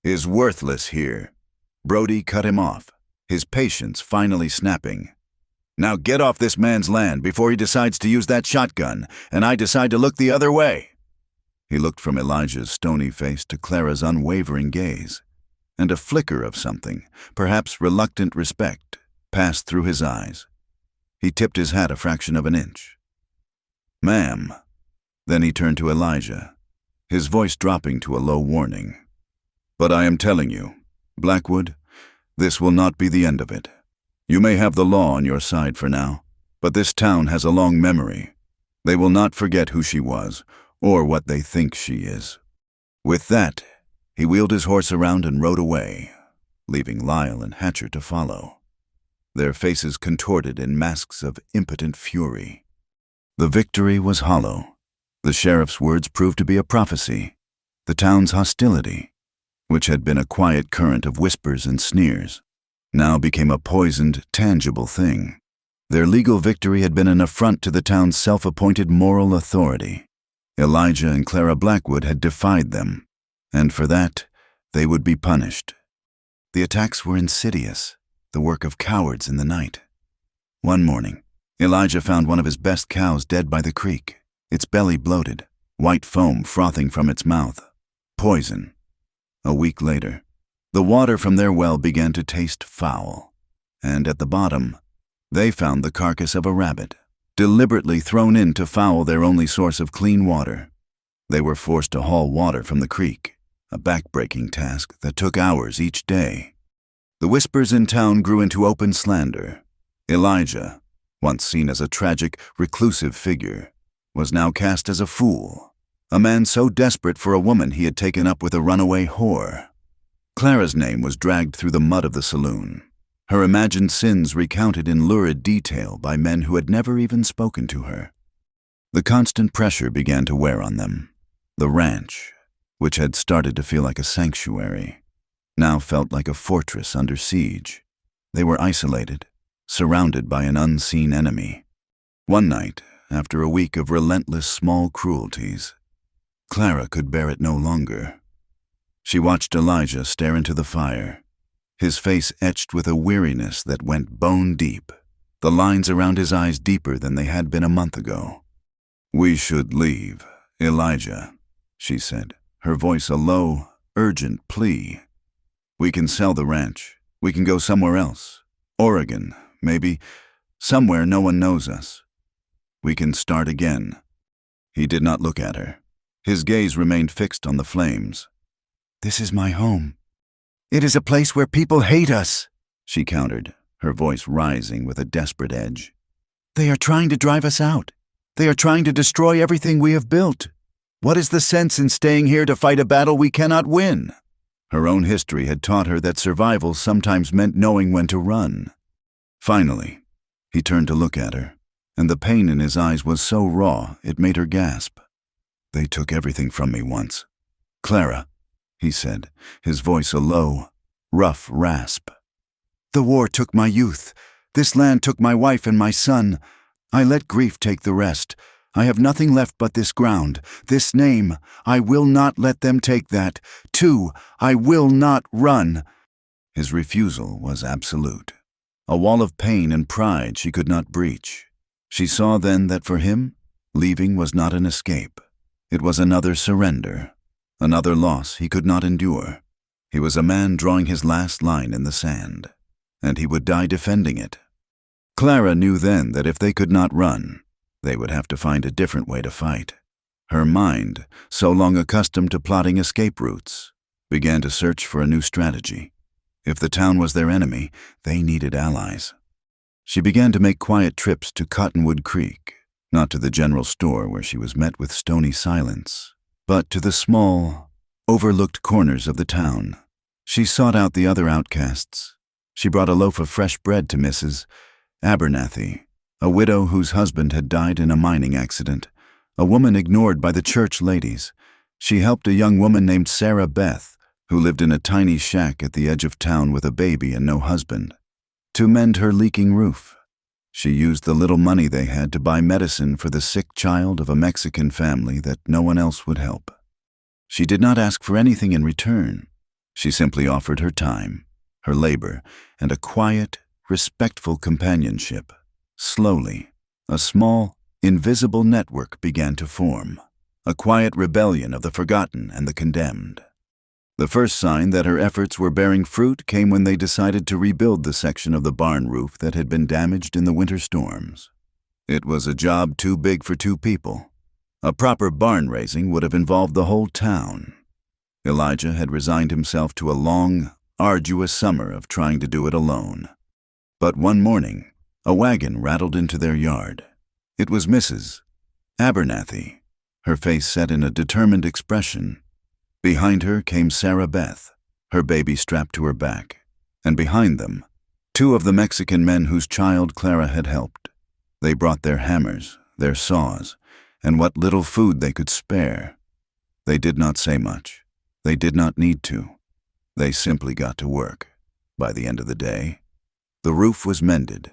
is worthless here." Brody cut him off, his patience finally snapping. "Now get off this man's land before he decides to use that shotgun, and I decide to look the other way." He looked from Elijah's stony face to Clara's unwavering gaze, and a flicker of something, perhaps reluctant respect, passed through his eyes. He tipped his hat a fraction of an inch. "Ma'am." Then he turned to Elijah, his voice dropping to a low warning. "But I am telling you, Blackwood, this will not be the end of it. You may have the law on your side for now, but this town has a long memory. They will not forget who she was, or what they think she is." With that, he wheeled his horse around and rode away, leaving Lyle and Hatcher to follow, their faces contorted in masks of impotent fury. The victory was hollow. The sheriff's words proved to be a prophecy. The town's hostility, which had been a quiet current of whispers and sneers, now became a poisoned, tangible thing. Their legal victory had been an affront to the town's self-appointed moral authority. Elijah and Clara Blackwood had defied them, and for that, they would be punished. The attacks were insidious, the work of cowards in the night. One morning, Elijah found one of his best cows dead by the creek, its belly bloated, white foam frothing from its mouth. Poison. A week later, the water from their well began to taste foul, and at the bottom, they found the carcass of a rabbit, deliberately thrown in to foul their only source of clean water. They were forced to haul water from the creek, a back-breaking task that took hours each day. The whispers in town grew into open slander. Elijah, once seen as a tragic, reclusive figure, was now cast as a fool, a man so desperate for a woman he had taken up with a runaway whore. Clara's name was dragged through the mud of the saloon, her imagined sins recounted in lurid detail by men who had never even spoken to her. The constant pressure began to wear on them. The ranch, which had started to feel like a sanctuary, now felt like a fortress under siege. They were isolated, surrounded by an unseen enemy. One night, after a week of relentless small cruelties, Clara could bear it no longer. She watched Elijah stare into the fire, his face etched with a weariness that went bone deep, the lines around his eyes deeper than they had been a month ago. "We should leave, Elijah," she said, her voice a low, urgent plea. "We can sell the ranch. We can go somewhere else. Oregon, maybe. Somewhere no one knows us. We can start again." He did not look at her. His gaze remained fixed on the flames. "This is my home. It is a place where people hate us," she countered, her voice rising with a desperate edge. "They are trying to drive us out. They are trying to destroy everything we have built. What is the sense in staying here to fight a battle we cannot win?" Her own history had taught her that survival sometimes meant knowing when to run. Finally, he turned to look at her, and the pain in his eyes was so raw it made her gasp. "They took everything from me once. Clara," he said, his voice a low, rough rasp. "The war took my youth. This land took my wife and my son. I let grief take the rest. I have nothing left but this ground, this name. I will not let them take that. Too, I will not run." His refusal was absolute. A wall of pain and pride she could not breach. She saw then that for him, leaving was not an escape. It was another surrender, another loss he could not endure. He was a man drawing his last line in the sand, and he would die defending it. Clara knew then that if they could not run, they would have to find a different way to fight. Her mind, so long accustomed to plotting escape routes, began to search for a new strategy. If the town was their enemy, they needed allies. She began to make quiet trips to Cottonwood Creek, not to the general store where she was met with stony silence, but to the small, overlooked corners of the town. She sought out the other outcasts. She brought a loaf of fresh bread to Mrs. Abernathy, a widow whose husband had died in a mining accident, a woman ignored by the church ladies. She helped a young woman named Sarah Beth, who lived in a tiny shack at the edge of town with a baby and no husband, to mend her leaking roof. She used the little money they had to buy medicine for the sick child of a Mexican family that no one else would help. She did not ask for anything in return. She simply offered her time, her labor, and a quiet, respectful companionship. Slowly, a small, invisible network began to form, a quiet rebellion of the forgotten and the condemned. The first sign that her efforts were bearing fruit came when they decided to rebuild the section of the barn roof that had been damaged in the winter storms. It was a job too big for two people. A proper barn raising would have involved the whole town. Elijah had resigned himself to a long, arduous summer of trying to do it alone. But one morning, a wagon rattled into their yard. It was Mrs. Abernathy, her face set in a determined expression. Behind her came Sarah Beth, her baby strapped to her back, and behind them, two of the Mexican men whose child Clara had helped. They brought their hammers, their saws, and what little food they could spare. They did not say much. They did not need to. They simply got to work. By the end of the day, the roof was mended.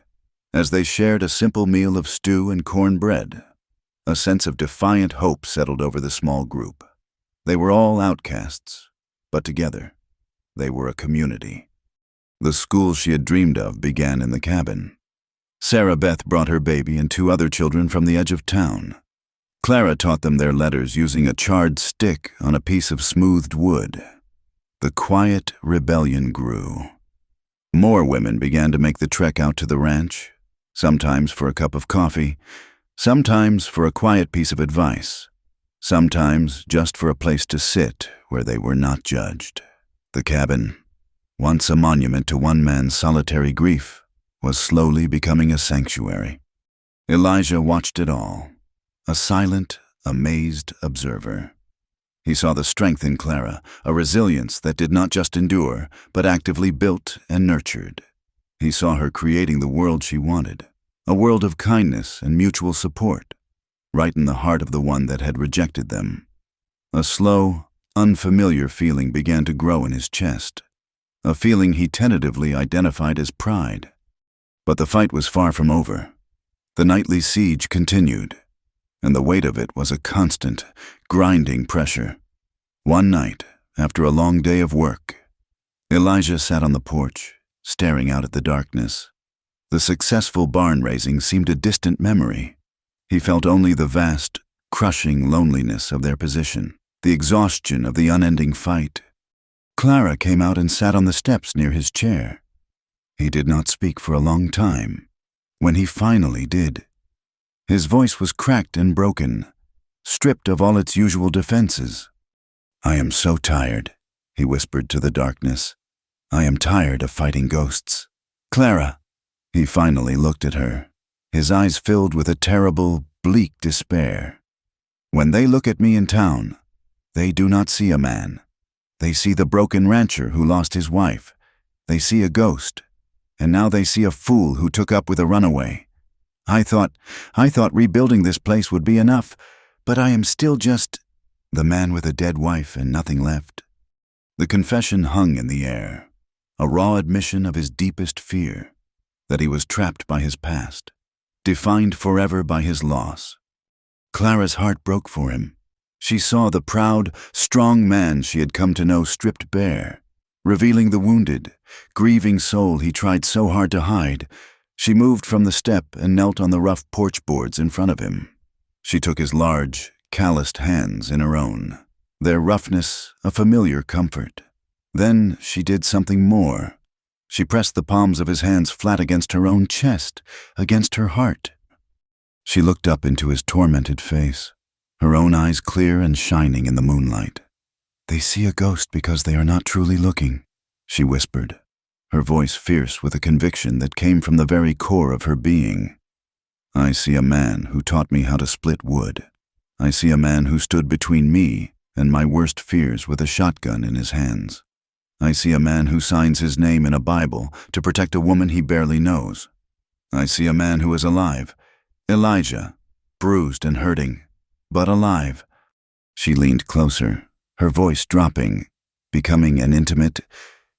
As they shared a simple meal of stew and cornbread, a sense of defiant hope settled over the small group. They were all outcasts, but together, they were a community. The school she had dreamed of began in the cabin. Sarah Beth brought her baby and two other children from the edge of town. Clara taught them their letters using a charred stick on a piece of smoothed wood. The quiet rebellion grew. More women began to make the trek out to the ranch, sometimes for a cup of coffee, sometimes for a quiet piece of advice, sometimes just for a place to sit where they were not judged. The cabin, once a monument to one man's solitary grief, was slowly becoming a sanctuary. Elijah watched it all, a silent, amazed observer. He saw the strength in Clara, a resilience that did not just endure, but actively built and nurtured. He saw her creating the world she wanted, a world of kindness and mutual support, right in the heart of the one that had rejected them. A slow, unfamiliar feeling began to grow in his chest, a feeling he tentatively identified as pride. But the fight was far from over. The nightly siege continued, and the weight of it was a constant, grinding pressure. One night, after a long day of work, Elijah sat on the porch, staring out at the darkness. The successful barn raising seemed a distant memory. He felt only the vast, crushing loneliness of their position, the exhaustion of the unending fight. Clara came out and sat on the steps near his chair. He did not speak for a long time. When he finally did, his voice was cracked and broken, stripped of all its usual defenses. "I am so tired," he whispered to the darkness. "I am tired of fighting ghosts." "Clara." He finally looked at her, his eyes filled with a terrible, bleak despair. "When they look at me in town, they do not see a man. They see the broken rancher who lost his wife. They see a ghost. And now they see a fool who took up with a runaway. I thought rebuilding this place would be enough, but I am still just the man with a dead wife and nothing left." The confession hung in the air, a raw admission of his deepest fear, that he was trapped by his past, defined forever by his loss. Clara's heart broke for him. She saw the proud, strong man she had come to know stripped bare, revealing the wounded, grieving soul he tried so hard to hide. She moved from the step and knelt on the rough porch boards in front of him. She took his large, calloused hands in her own, their roughness a familiar comfort. Then she did something more. She pressed the palms of his hands flat against her own chest, against her heart. She looked up into his tormented face, her own eyes clear and shining in the moonlight. "They see a ghost because they are not truly looking," she whispered, her voice fierce with a conviction that came from the very core of her being. "I see a man who taught me how to split wood. I see a man who stood between me and my worst fears with a shotgun in his hands. I see a man who signs his name in a Bible to protect a woman he barely knows. I see a man who is alive, Elijah, bruised and hurting, but alive." She leaned closer, her voice dropping, becoming an intimate,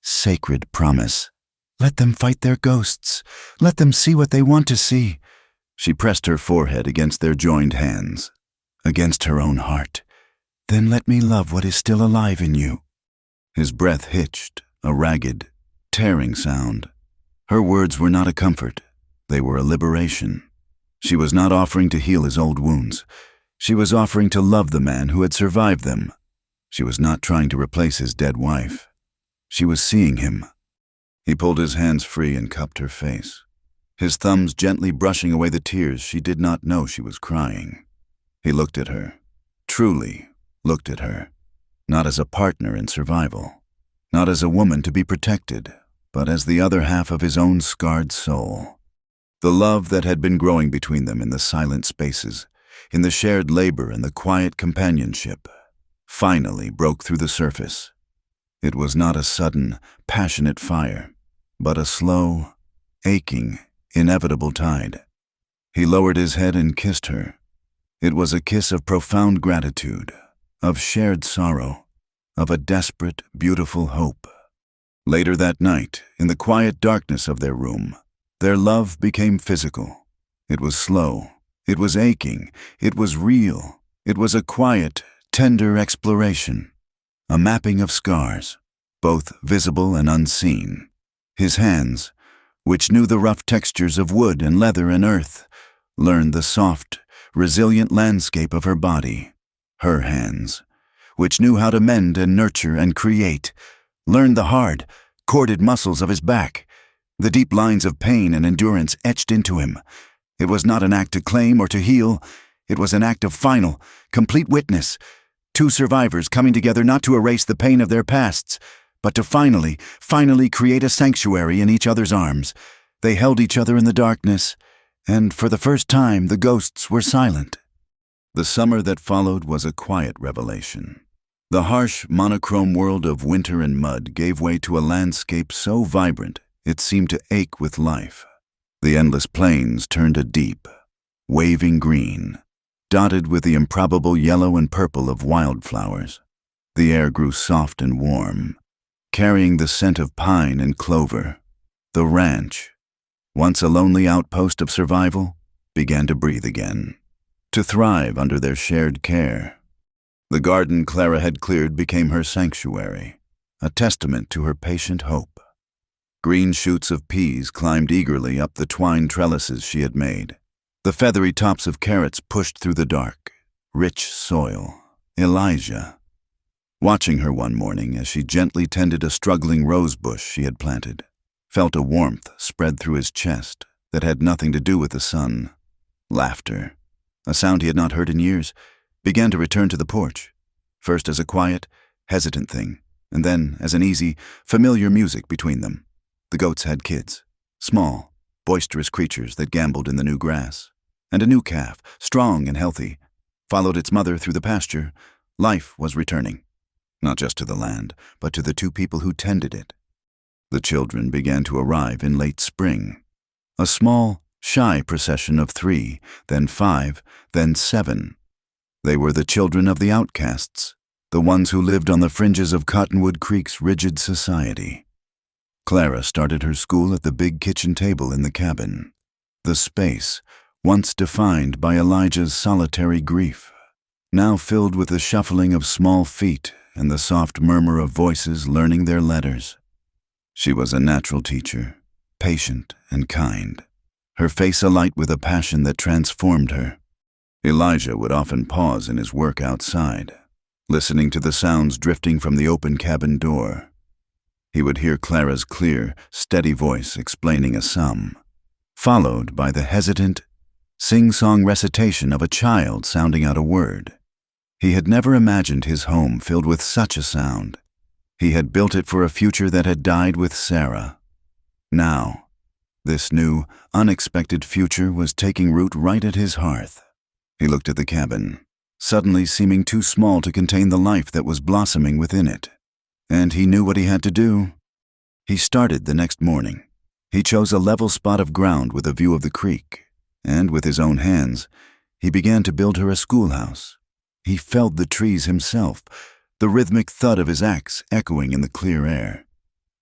sacred promise. "Let them fight their ghosts. Let them see what they want to see." She pressed her forehead against their joined hands, against her own heart. "Then let me love what is still alive in you." His breath hitched, a ragged, tearing sound. Her words were not a comfort. They were a liberation. She was not offering to heal his old wounds. She was offering to love the man who had survived them. She was not trying to replace his dead wife. She was seeing him. He pulled his hands free and cupped her face, his thumbs gently brushing away the tears she did not know she was crying. He looked at her, truly looked at her, not as a partner in survival, not as a woman to be protected, but as the other half of his own scarred soul. The love that had been growing between them in the silent spaces, in the shared labor and the quiet companionship, finally broke through the surface. It was not a sudden, passionate fire, but a slow, aching, inevitable tide. He lowered his head and kissed her. It was a kiss of profound gratitude, of shared sorrow, of a desperate, beautiful hope. Later that night, in the quiet darkness of their room, their love became physical. It was slow, it was aching, it was real, it was a quiet, tender exploration, a mapping of scars, both visible and unseen. His hands, which knew the rough textures of wood and leather and earth, learned the soft, resilient landscape of her body. Her hands, which knew how to mend and nurture and create, learned the hard, corded muscles of his back, the deep lines of pain and endurance etched into him. It was not an act to claim or to heal. It was an act of final, complete witness. Two survivors coming together not to erase the pain of their pasts, but to finally create a sanctuary in each other's arms. They held each other in the darkness, and for the first time the ghosts were silent. The summer that followed was a quiet revelation. The harsh, monochrome world of winter and mud gave way to a landscape so vibrant it seemed to ache with life. The endless plains turned a deep, waving green, dotted with the improbable yellow and purple of wildflowers. The air grew soft and warm, carrying the scent of pine and clover. The ranch, once a lonely outpost of survival, began to breathe again, to thrive under their shared care. The garden Clara had cleared became her sanctuary, a testament to her patient hope. Green shoots of peas climbed eagerly up the twine trellises she had made. The feathery tops of carrots pushed through the dark, rich soil. Elijah, watching her one morning as she gently tended a struggling rose bush she had planted, felt a warmth spread through his chest that had nothing to do with the sun. Laughter, a sound he had not heard in years, began to return to the porch, first as a quiet, hesitant thing, and then as an easy, familiar music between them. The goats had kids, small, boisterous creatures that gambled in the new grass, and a new calf, strong and healthy, followed its mother through the pasture. Life was returning, not just to the land, but to the two people who tended it. The children began to arrive in late spring, a small, shy procession of 3, then 5, then 7. They were the children of the outcasts, the ones who lived on the fringes of Cottonwood Creek's rigid society. Clara started her school at the big kitchen table in the cabin, the space once defined by Elijah's solitary grief, now filled with the shuffling of small feet and the soft murmur of voices learning their letters. She was a natural teacher, patient and kind, her face alight with a passion that transformed her. Elijah would often pause in his work outside, listening to the sounds drifting from the open cabin door. He would hear Clara's clear, steady voice explaining a sum, followed by the hesitant, sing-song recitation of a child sounding out a word. He had never imagined his home filled with such a sound. He had built it for a future that had died with Sarah. Now, this new, unexpected future was taking root right at his hearth. He looked at the cabin, suddenly seeming too small to contain the life that was blossoming within it. And he knew what he had to do. He started the next morning. He chose a level spot of ground with a view of the creek, and with his own hands, he began to build her a schoolhouse. He felled the trees himself, the rhythmic thud of his axe echoing in the clear air.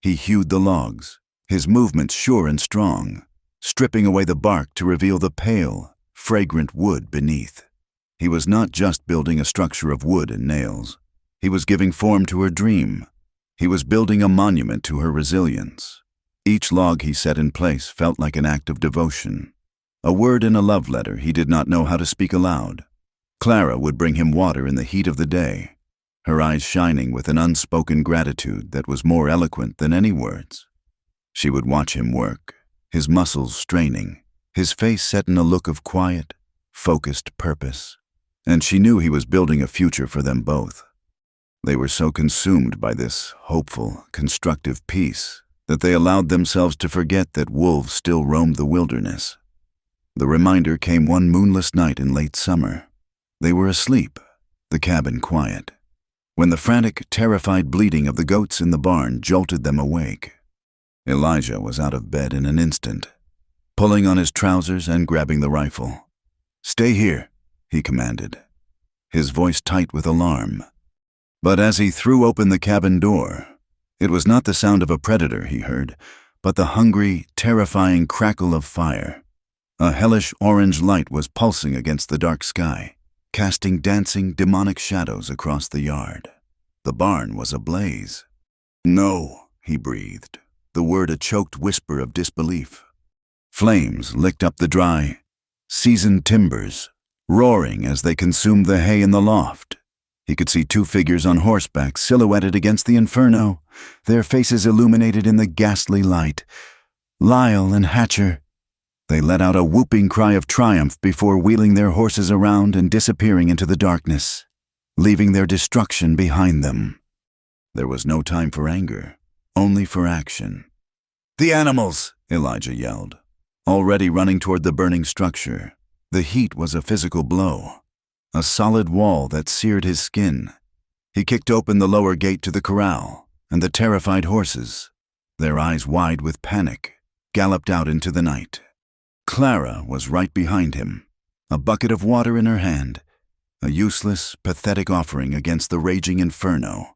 He hewed the logs, his movements sure and strong, stripping away the bark to reveal the pale, fragrant wood beneath. He was not just building a structure of wood and nails. He was giving form to her dream. He was building a monument to her resilience. Each log he set in place felt like an act of devotion, a word in a love letter he did not know how to speak aloud. Clara would bring him water in the heat of the day, her eyes shining with an unspoken gratitude that was more eloquent than any words. She would watch him work, his muscles straining, his face set in a look of quiet, focused purpose, and she knew he was building a future for them both. They were so consumed by this hopeful, constructive peace that they allowed themselves to forget that wolves still roamed the wilderness. The reminder came one moonless night in late summer. They were asleep, the cabin quiet, when the frantic, terrified bleating of the goats in the barn jolted them awake. Elijah was out of bed in an instant, pulling on his trousers and grabbing the rifle. "Stay here," he commanded, his voice tight with alarm. But as he threw open the cabin door, it was not the sound of a predator he heard, but the hungry, terrifying crackle of fire. A hellish orange light was pulsing against the dark sky, casting dancing, demonic shadows across the yard. The barn was ablaze. "No," he breathed, the word a choked whisper of disbelief. Flames licked up the dry, seasoned timbers, roaring as they consumed the hay in the loft. He could see 2 figures on horseback silhouetted against the inferno, their faces illuminated in the ghastly light. Lyle and Hatcher. They let out a whooping cry of triumph before wheeling their horses around and disappearing into the darkness, leaving their destruction behind them. There was no time for anger, only for action. "The animals!" Elijah yelled, already running toward the burning structure. The heat was a physical blow, a solid wall that seared his skin. He kicked open the lower gate to the corral, and the terrified horses, their eyes wide with panic, galloped out into the night. Clara was right behind him, a bucket of water in her hand, a useless, pathetic offering against the raging inferno.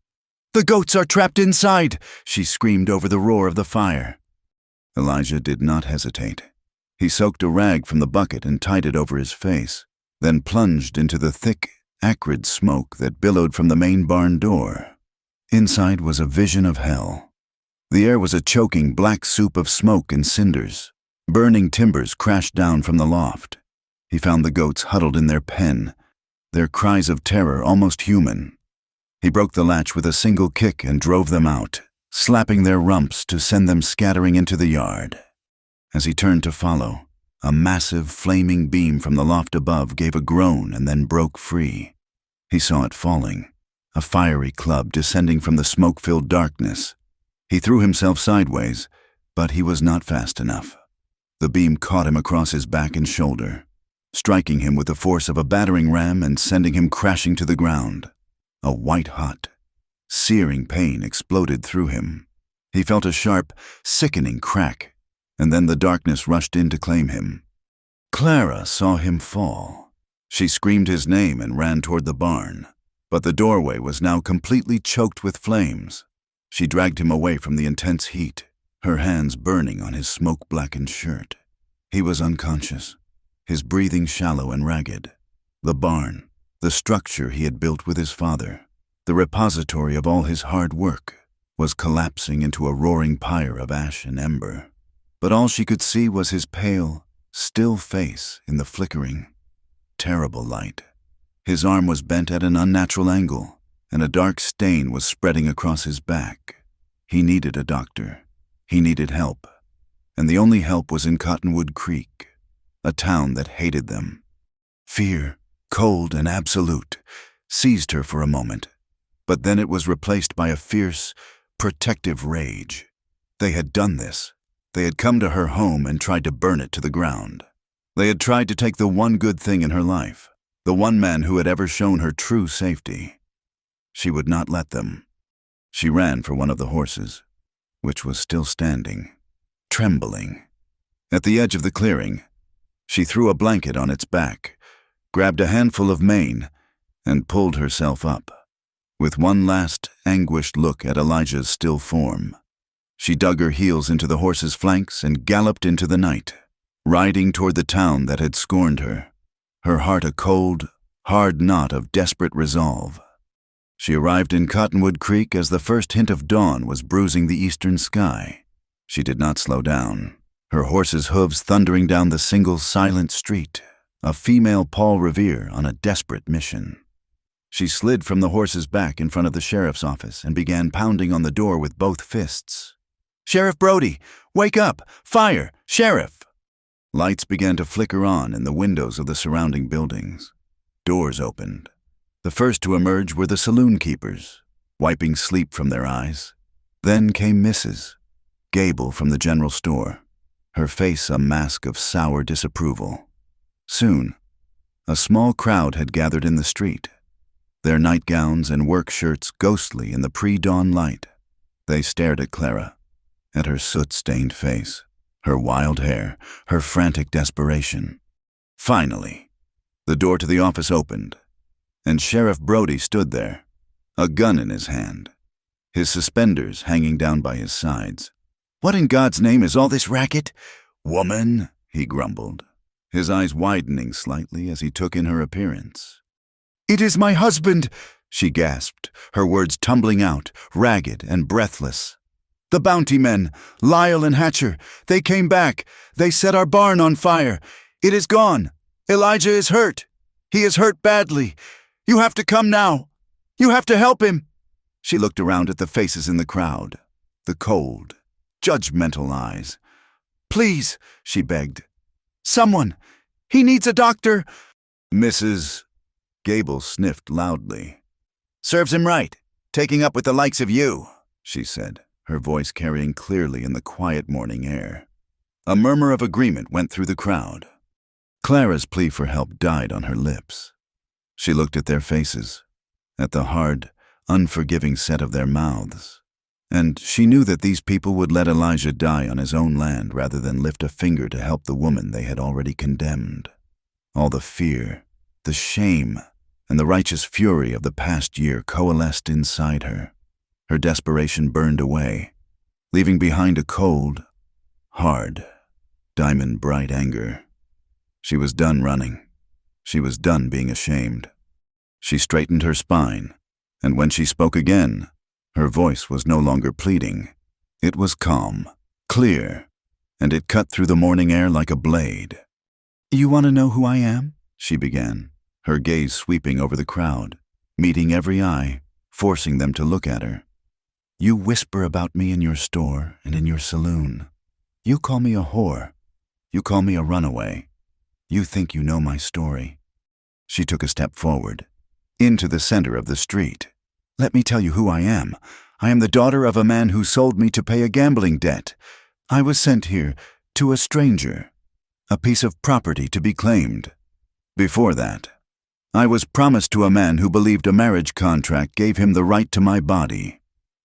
"The goats are trapped inside!" she screamed over the roar of the fire. Elijah did not hesitate. He soaked a rag from the bucket and tied it over his face, then plunged into the thick, acrid smoke that billowed from the main barn door. Inside was a vision of hell. The air was a choking black soup of smoke and cinders. Burning timbers crashed down from the loft. He found the goats huddled in their pen, their cries of terror almost human. He broke the latch with a single kick and drove them out, slapping their rumps to send them scattering into the yard. As he turned to follow, a massive, flaming beam from the loft above gave a groan and then broke free. He saw it falling, a fiery club descending from the smoke-filled darkness. He threw himself sideways, but he was not fast enough. The beam caught him across his back and shoulder, striking him with the force of a battering ram and sending him crashing to the ground. A white-hot, searing pain exploded through him. He felt a sharp, sickening crack, and then the darkness rushed in to claim him. Clara saw him fall. She screamed his name and ran toward the barn, but the doorway was now completely choked with flames. She dragged him away from the intense heat, her hands burning on his smoke-blackened shirt. He was unconscious, his breathing shallow and ragged. The barn, the structure he had built with his father, the repository of all his hard work, was collapsing into a roaring pyre of ash and ember. But all she could see was his pale, still face in the flickering, terrible light. His arm was bent at an unnatural angle, and a dark stain was spreading across his back. He needed a doctor. He needed help. And the only help was in Cottonwood Creek, a town that hated them. Fear, cold and absolute, seized her for a moment, but then it was replaced by a fierce, protective rage. They had done this. They had come to her home and tried to burn it to the ground. They had tried to take the one good thing in her life, the one man who had ever shown her true safety. She would not let them. She ran for one of the horses, which was still standing, trembling. At the edge of the clearing, she threw a blanket on its back, grabbed a handful of mane, and pulled herself up. With one last, anguished look at Elijah's still form, she dug her heels into the horse's flanks and galloped into the night, riding toward the town that had scorned her, her heart a cold, hard knot of desperate resolve. She arrived in Cottonwood Creek as the first hint of dawn was bruising the eastern sky. She did not slow down, her horse's hooves thundering down the single silent street, a female Paul Revere on a desperate mission. She slid from the horse's back in front of the sheriff's office and began pounding on the door with both fists. "Sheriff Brody, wake up! Fire! Sheriff!" Lights began to flicker on in the windows of the surrounding buildings. Doors opened. The first to emerge were the saloon keepers, wiping sleep from their eyes. Then came Mrs. Gable from the general store, her face a mask of sour disapproval. Soon, a small crowd had gathered in the street, their nightgowns and work shirts ghostly in the pre-dawn light. They stared at Clara, at her soot-stained face, her wild hair, her frantic desperation. Finally, the door to the office opened, and Sheriff Brody stood there, a gun in his hand, his suspenders hanging down by his sides. "What in God's name is all this racket? Woman," he grumbled, his eyes widening slightly as he took in her appearance. "It is my husband," she gasped, her words tumbling out, ragged and breathless. "The bounty men, Lyle and Hatcher, they came back. They set our barn on fire. It is gone. Elijah is hurt. He is hurt badly. You have to come now. You have to help him." She looked around at the faces in the crowd, the cold, judgmental eyes. "Please," she begged. "Someone. He needs a doctor." Mrs. Gable sniffed loudly. "Serves him right. Taking up with the likes of you, she said, her voice carrying clearly in the quiet morning air. A murmur of agreement went through the crowd. Clara's plea for help died on her lips. She looked at their faces, at the hard, unforgiving set of their mouths, and she knew that these people would let Elijah die on his own land rather than lift a finger to help the woman they had already condemned. All the fear, the shame, and the righteous fury of the past year coalesced inside her. Her desperation burned away, leaving behind a cold, hard, diamond-bright anger. She was done running. She was done being ashamed. She straightened her spine, and when she spoke again, her voice was no longer pleading. It was calm, clear, and it cut through the morning air like a blade. "You want to know who I am?" she began, her gaze sweeping over the crowd, meeting every eye, forcing them to look at her. "You whisper about me in your store and in your saloon. You call me a whore. You call me a runaway. You think you know my story." She took a step forward, into the center of the street. "Let me tell you who I am. I am the daughter of a man who sold me to pay a gambling debt. I was sent here to a stranger, a piece of property to be claimed. Before that, I was promised to a man who believed a marriage contract gave him the right to my body,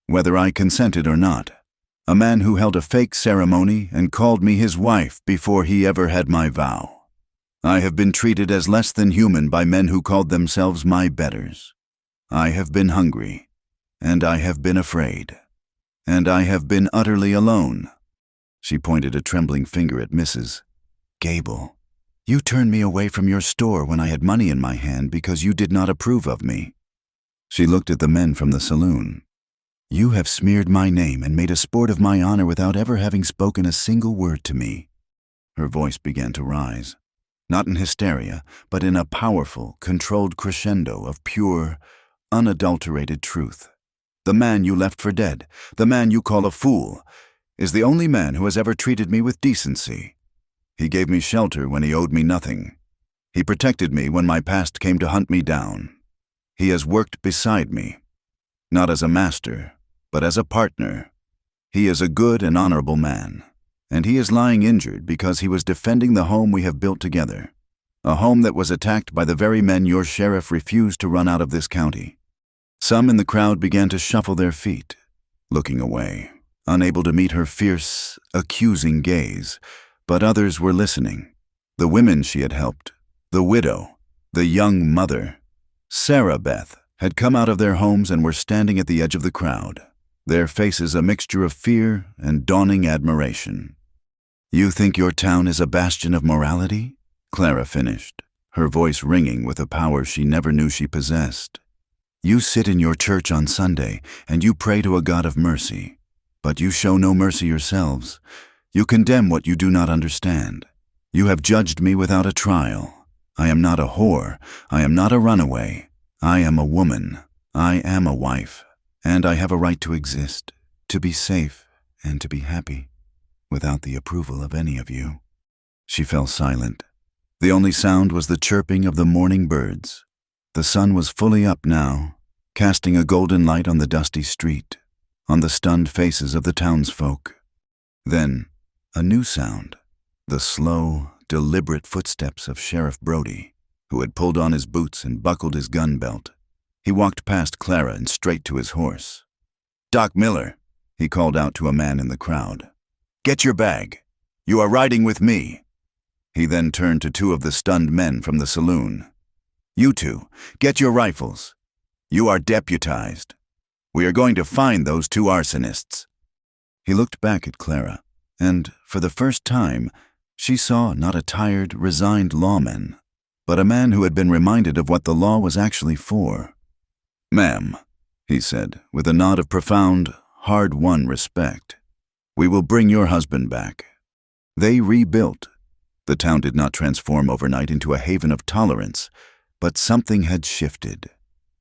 whether I consented or not. A man who held a fake ceremony and called me his wife before he ever had my vow. I have been treated as less than human by men who called themselves my betters. I have been hungry, and I have been afraid, and I have been utterly alone." She pointed a trembling finger at Mrs. "Gable, you turned me away from your store when I had money in my hand because you did not approve of me." She looked at the men from the saloon. "You have smeared my name and made a sport of my honor without ever having spoken a single word to me." Her voice began to rise, not in hysteria, but in a powerful, controlled crescendo of pure, unadulterated truth. "The man you left for dead, the man you call a fool, is the only man who has ever treated me with decency. He gave me shelter when he owed me nothing. He protected me when my past came to hunt me down. He has worked beside me, not as a master, but as a partner. He is a good and honorable man, and he is lying injured because he was defending the home we have built together, a home that was attacked by the very men your sheriff refused to run out of this county." Some in the crowd began to shuffle their feet, looking away, unable to meet her fierce, accusing gaze, but others were listening. The women she had helped, the widow, the young mother, Sarah Beth, had come out of their homes and were standing at the edge of the crowd, their faces a mixture of fear and dawning admiration. "You think your town is a bastion of morality?" Clara finished, her voice ringing with a power she never knew she possessed. "You sit in your church on Sunday and you pray to a God of mercy, but you show no mercy yourselves. You condemn what you do not understand. You have judged me without a trial. I am not a whore. I am not a runaway. I am a woman. I am a wife. And I have a right to exist, to be safe, and to be happy, without the approval of any of you." She fell silent. The only sound was the chirping of the morning birds. The sun was fully up now, casting a golden light on the dusty street, on the stunned faces of the townsfolk. Then, a new sound, the slow, deliberate footsteps of Sheriff Brody, who had pulled on his boots and buckled his gun belt. He walked past Clara and straight to his horse. "Doc Miller," he called out to a man in the crowd. "Get your bag. You are riding with me." He then turned to two of the stunned men from the saloon. "You two, get your rifles. You are deputized. We are going to find those two arsonists." He looked back at Clara, and, for the first time, she saw not a tired, resigned lawman, but a man who had been reminded of what the law was actually for. "Ma'am," he said, with a nod of profound, hard-won respect, "we will bring your husband back." They rebuilt. The town did not transform overnight into a haven of tolerance, but something had shifted.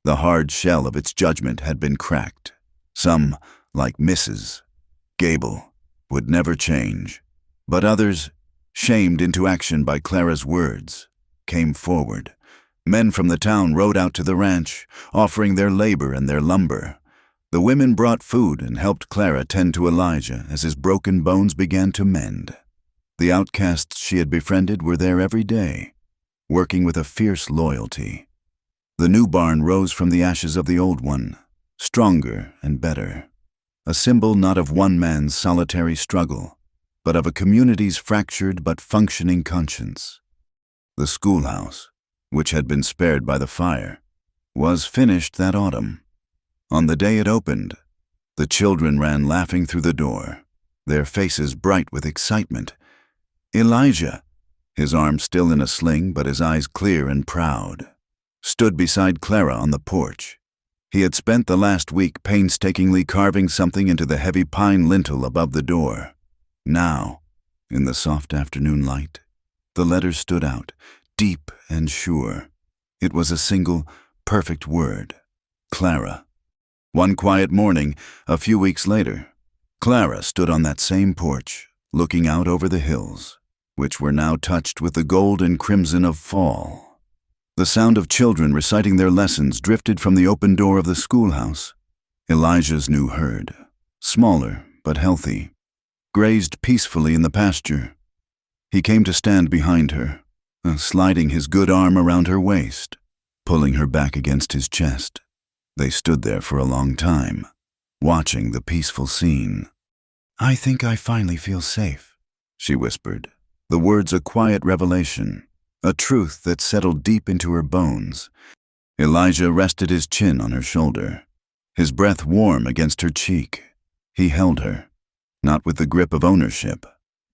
The hard shell of its judgment had been cracked. Some, like Mrs. Gable, would never change, but others, shamed into action by Clara's words, came forward. Men from the town rode out to the ranch, offering their labor and their lumber. The women brought food and helped Clara tend to Elijah as his broken bones began to mend. The outcasts she had befriended were there every day, working with a fierce loyalty. The new barn rose from the ashes of the old one, stronger and better, a symbol not of one man's solitary struggle, but of a community's fractured but functioning conscience. The schoolhouse, which had been spared by the fire, was finished that autumn. On the day it opened, the children ran laughing through the door, their faces bright with excitement. Elijah, his arm still in a sling but his eyes clear and proud, stood beside Clara on the porch. He had spent the last week painstakingly carving something into the heavy pine lintel above the door. Now, in the soft afternoon light, the letter stood out, deep and sure. It was a single, perfect word: Clara. One quiet morning, a few weeks later, Clara stood on that same porch, looking out over the hills, which were now touched with the gold and crimson of fall. The sound of children reciting their lessons drifted from the open door of the schoolhouse. Elijah's new herd, smaller but healthy, grazed peacefully in the pasture. He came to stand behind her, sliding his good arm around her waist, pulling her back against his chest. They stood there for a long time, watching the peaceful scene. "I think I finally feel safe," she whispered, the words a quiet revelation, a truth that settled deep into her bones. Elijah rested his chin on her shoulder, his breath warm against her cheek. He held her, not with the grip of ownership,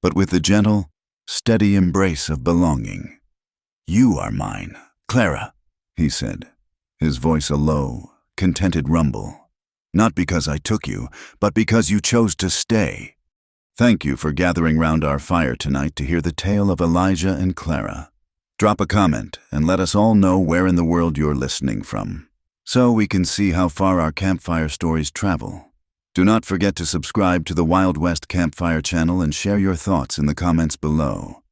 but with the gentle, steady embrace of belonging. "You are mine, Clara," he said, his voice a low, contented rumble. "Not because I took you, but because you chose to stay." Thank you for gathering round our fire tonight to hear the tale of Elijah and Clara. Drop a comment and let us all know where in the world you're listening from, so we can see how far our campfire stories travel. Do not forget to subscribe to the Wild West Campfire channel and share your thoughts in the comments below.